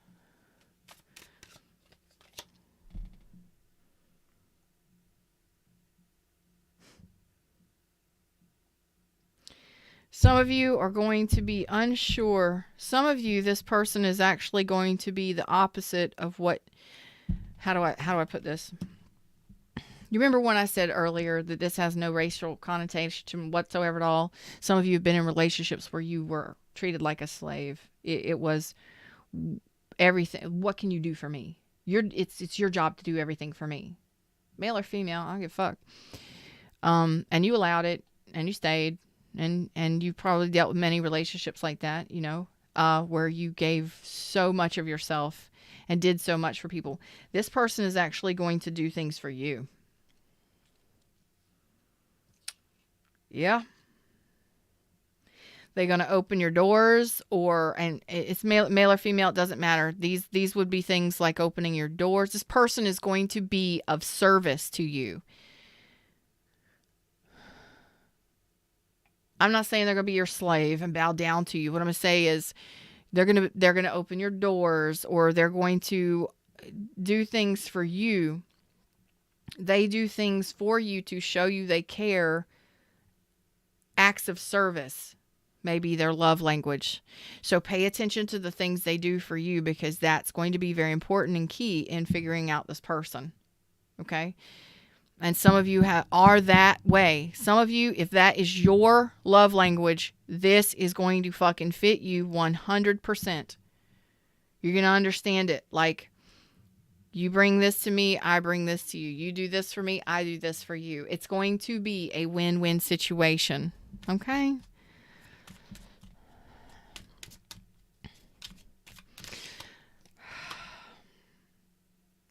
Some of you are going to be unsure. Some of you, this person is actually going to be the opposite of what, how do I put this? You remember when I said earlier that this has no racial connotation whatsoever at all? Some of you have been in relationships where you were treated like a slave. It was everything. What can you do for me? It's your job to do everything for me. Male or female, I don't give a fuck. And you allowed it, and you stayed. And you've probably dealt with many relationships like that, you know, where you gave so much of yourself and did so much for people. This person is actually going to do things for you. Yeah. They're going to open your doors, and it's male or female, it doesn't matter. These would be things like opening your doors. This person is going to be of service to you. I'm not saying they're going to be your slave and bow down to you. What I'm going to say is they're going to open your doors, or they're going to do things for you. They do things for you to show you they care. Acts of service may be their love language. So pay attention to the things they do for you, because that's going to be very important and key in figuring out this person. Okay? And some of you are that way. Some of you, if that is your love language, this is going to fucking fit you 100%. You're going to understand it. Like, you bring this to me, I bring this to you. You do this for me, I do this for you. It's going to be a win-win situation. Okay?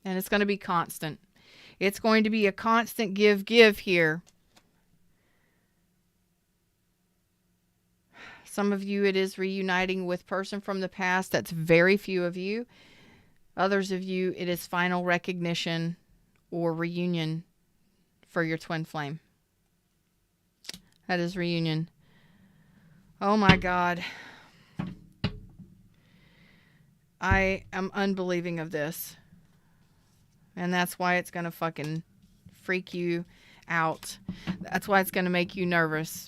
And it's going to be constant. It's going to be a constant give here. Some of you, it is reuniting with person from the past. That's very few of you. Others of you, it is final recognition or reunion for your twin flame. That is reunion. Oh my God. I am unbelieving of this. And that's why it's going to fucking freak you out. That's why it's going to make you nervous.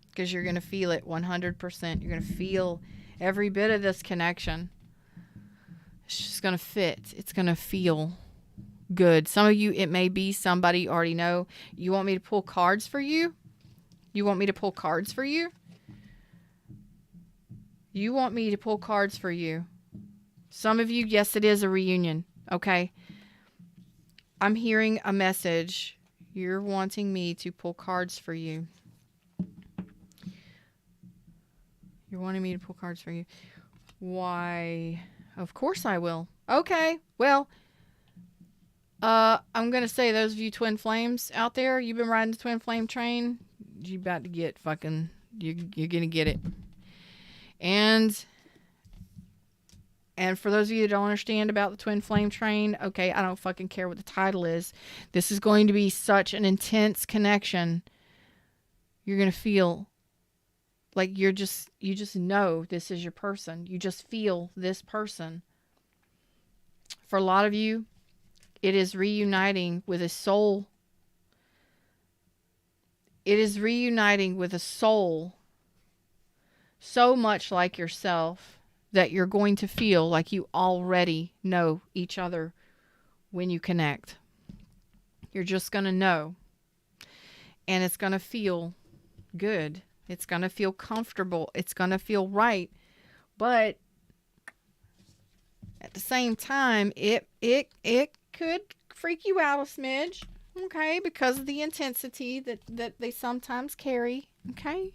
Because you're going to feel it 100%. You're going to feel every bit of this connection. It's just going to fit. It's going to feel good. Some of you, it may be somebody you already know. You want me to pull cards for you? You want me to pull cards for you? You want me to pull cards for you? Some of you, yes, it is a reunion. Okay. I'm hearing a message. You're wanting me to pull cards for you. You're wanting me to pull cards for you. Why? Of course I will. Okay. Well, I'm going to say those of you twin flames out there, you've been riding the twin flame train. You about to get fucking, you're going to get it. And for those of you that don't understand about the twin flame train, okay, I don't fucking care what the title is. This is going to be such an intense connection. You're going to feel Like you just know this is your person. You just feel this person. For a lot of you, it is reuniting with a soul. It is reuniting with a soul so much like yourself that you're going to feel like you already know each other when you connect. You're just going to know. And it's going to feel good. It's going to feel comfortable. It's going to feel right. But at the same time, it could freak you out a smidge, okay, because of the intensity that they sometimes carry, okay?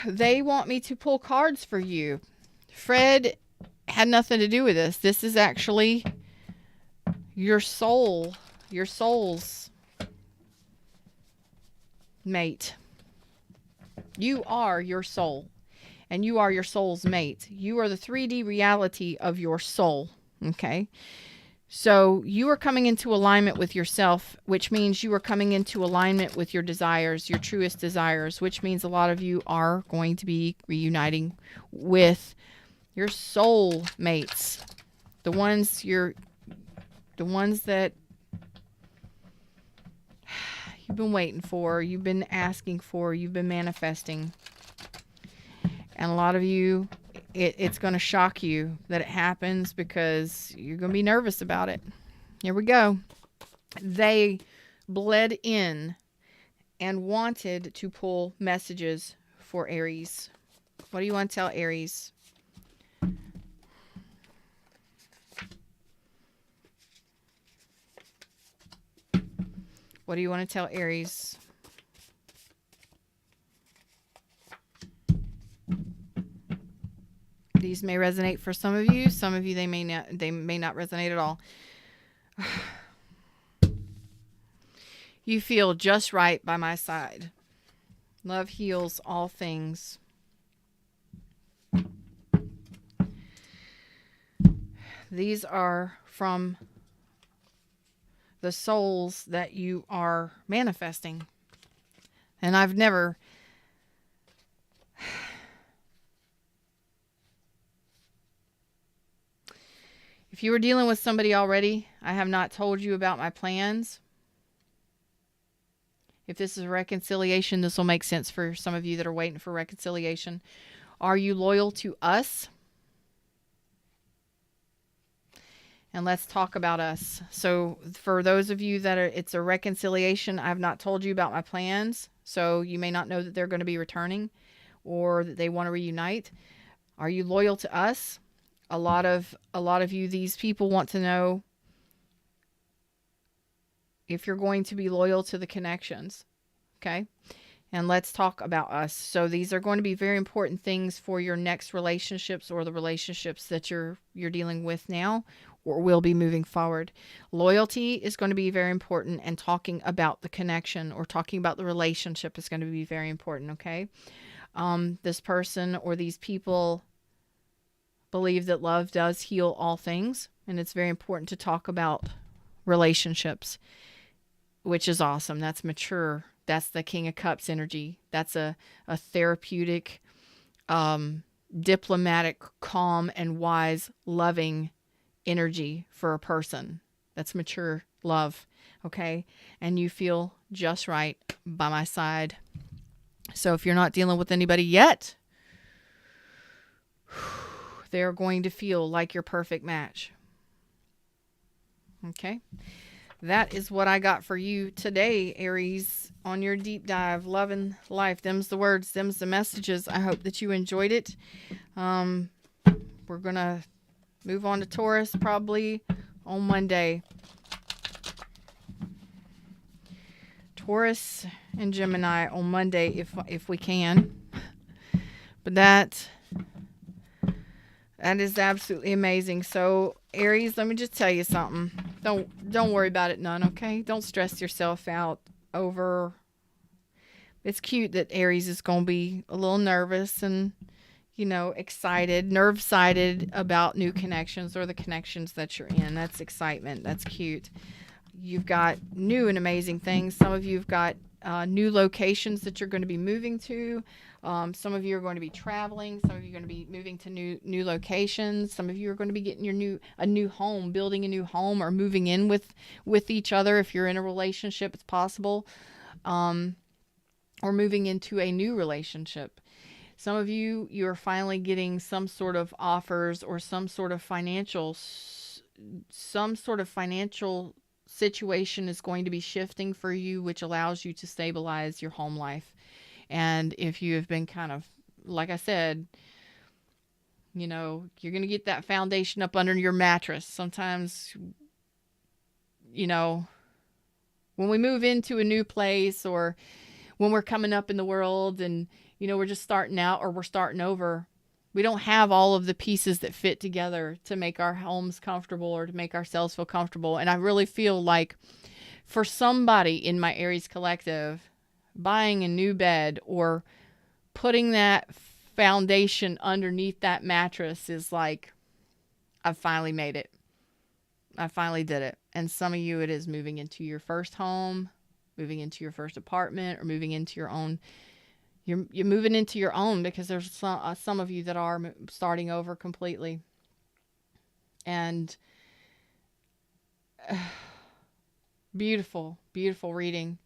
They want me to pull cards for you. Fred had nothing to do with this. This is actually your soul's mate. You are your soul. And you are your soul's mate. You are the 3D reality of your soul. Okay? So you are coming into alignment with yourself, which means you are coming into alignment with your desires, your truest desires, which means a lot of you are going to be reuniting with your soul mates. The ones that you've been waiting for, you've been asking for, you've been manifesting. And a lot of you, it's going to shock you that it happens because you're going to be nervous about it. Here we go. They bled in and wanted to pull messages for Aries. What do you want to tell Aries? What do you want to tell Aries? These may resonate for some of you. Some of you, they may not resonate at all. You feel just right by my side. Love heals all things. These are from the souls that you are manifesting. And I've never... If you were dealing with somebody already, I have not told you about my plans. If this is a reconciliation, this will make sense for some of you that are waiting for reconciliation. Are you loyal to us? And let's talk about us. So for those of you that it's a reconciliation, I've not told you about my plans. So you may not know that they're going to be returning or that they want to reunite. Are you loyal to us? A lot of you, these people want to know if you're going to be loyal to the connections. Okay? And let's talk about us. So these are going to be very important things for your next relationships or the relationships that you're dealing with now or will be moving forward. Loyalty is going to be very important, and talking about the connection or talking about the relationship is going to be very important, okay? This person or these people believe that love does heal all things, and it's very important to talk about relationships, which is awesome. That's mature. That's the King of Cups energy. That's a therapeutic, diplomatic, calm, and wise, loving energy for a person. That's mature love, okay? And you feel just right by my side. So if you're not dealing with anybody yet, they're going to feel like your perfect match. Okay? That is what I got for you today, Aries, on your deep dive. Love and life. Them's the words. Them's the messages. I hope that you enjoyed it. We're going to move on to Taurus probably on Monday. Taurus and Gemini on Monday if we can. But that is absolutely amazing. So Aries, let me just tell you something. Don't worry about it none, okay? Don't stress yourself out over. It's cute that Aries is going to be a little nervous and, excited, nerve-sided about new connections or the connections that you're in. That's excitement. That's cute. You've got new and amazing things. Some of you have got new locations that you're going to be moving to. Some of you are going to be traveling. Some of you are going to be moving to new locations. Some of you are going to be getting a new home, building a new home, or moving in with each other. If you're in a relationship, it's possible, or moving into a new relationship. Some of you are finally getting some sort of offers or some sort of financial situation is going to be shifting for you, which allows you to stabilize your home life. And if you have been kind of, like I said, you're going to get that foundation up under your mattress. Sometimes, when we move into a new place, or when we're coming up in the world and, we're just starting out or we're starting over, we don't have all of the pieces that fit together to make our homes comfortable or to make ourselves feel comfortable. And I really feel like for somebody in my Aries collective, buying a new bed or putting that foundation underneath that mattress is like, I've finally made it. I finally did it. And some of you, it is moving into your first home, moving into your first apartment, or moving into your own. You're moving into your own, because there's some of you that are starting over completely. And beautiful, beautiful reading.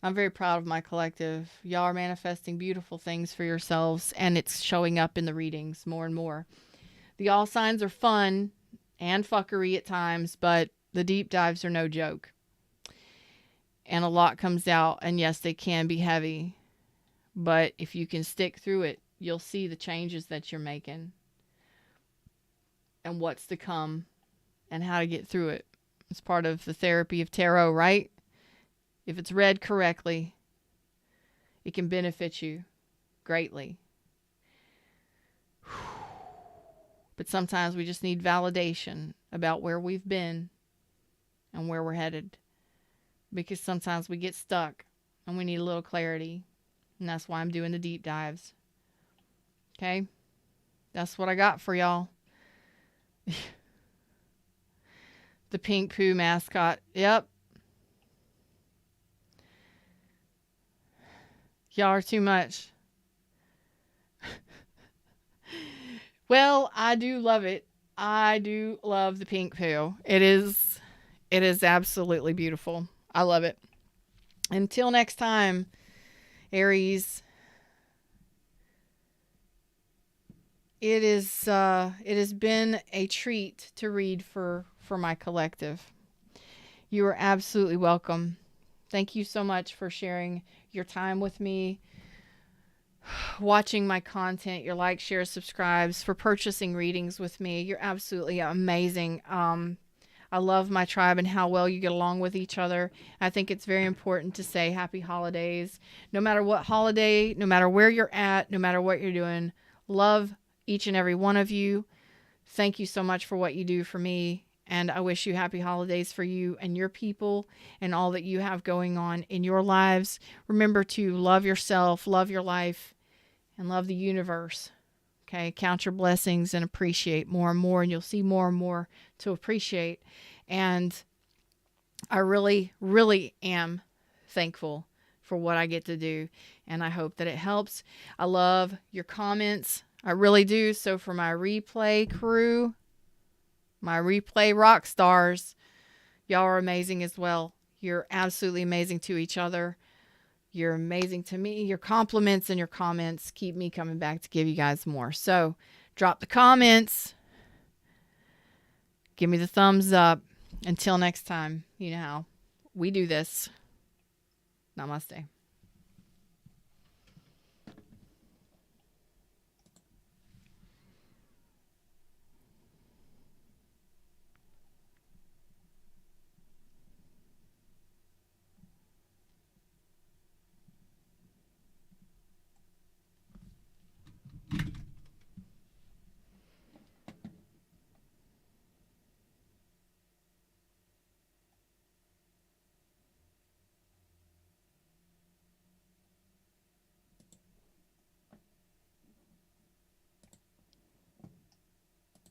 I'm very proud of my collective. Y'all are manifesting beautiful things for yourselves, and it's showing up in the readings more and more. The all signs are fun and fuckery at times, but the deep dives are no joke. And a lot comes out, and yes, they can be heavy. But if you can stick through it, you'll see the changes that you're making and what's to come and how to get through it. It's part of the therapy of tarot, right? If it's read correctly, it can benefit you greatly. But sometimes we just need validation about where we've been and where we're headed, because sometimes we get stuck and we need a little clarity. And that's why I'm doing the deep dives. Okay? That's what I got for y'all. The pink poo mascot. Yep. Y'all are too much. Well, I do love it. I do love the pink poo. It is absolutely beautiful. I love it. Until next time, Aries, it has been a treat to read for my collective. You are absolutely welcome. Thank you so much for sharing your time with me, watching my content, your likes, shares, subscribes, for purchasing readings with me. You're absolutely amazing. I love my tribe and how well you get along with each other. I think it's very important to say happy holidays. No matter what holiday, no matter where you're at, no matter what you're doing, love each and every one of you. Thank you so much for what you do for me. And I wish you happy holidays for you and your people and all that you have going on in your lives. Remember to love yourself, love your life, and love the universe. Okay, count your blessings and appreciate more and more, and you'll see more and more to appreciate. And I really, really am thankful for what I get to do, and I hope that it helps. I love your comments. I really do. So for my replay crew, my replay rock stars, y'all are amazing as well. You're absolutely amazing to each other. You're amazing to me. Your compliments and your comments keep me coming back to give you guys more. So drop the comments. Give me the thumbs up. Until next time, you know how we do this. Namaste.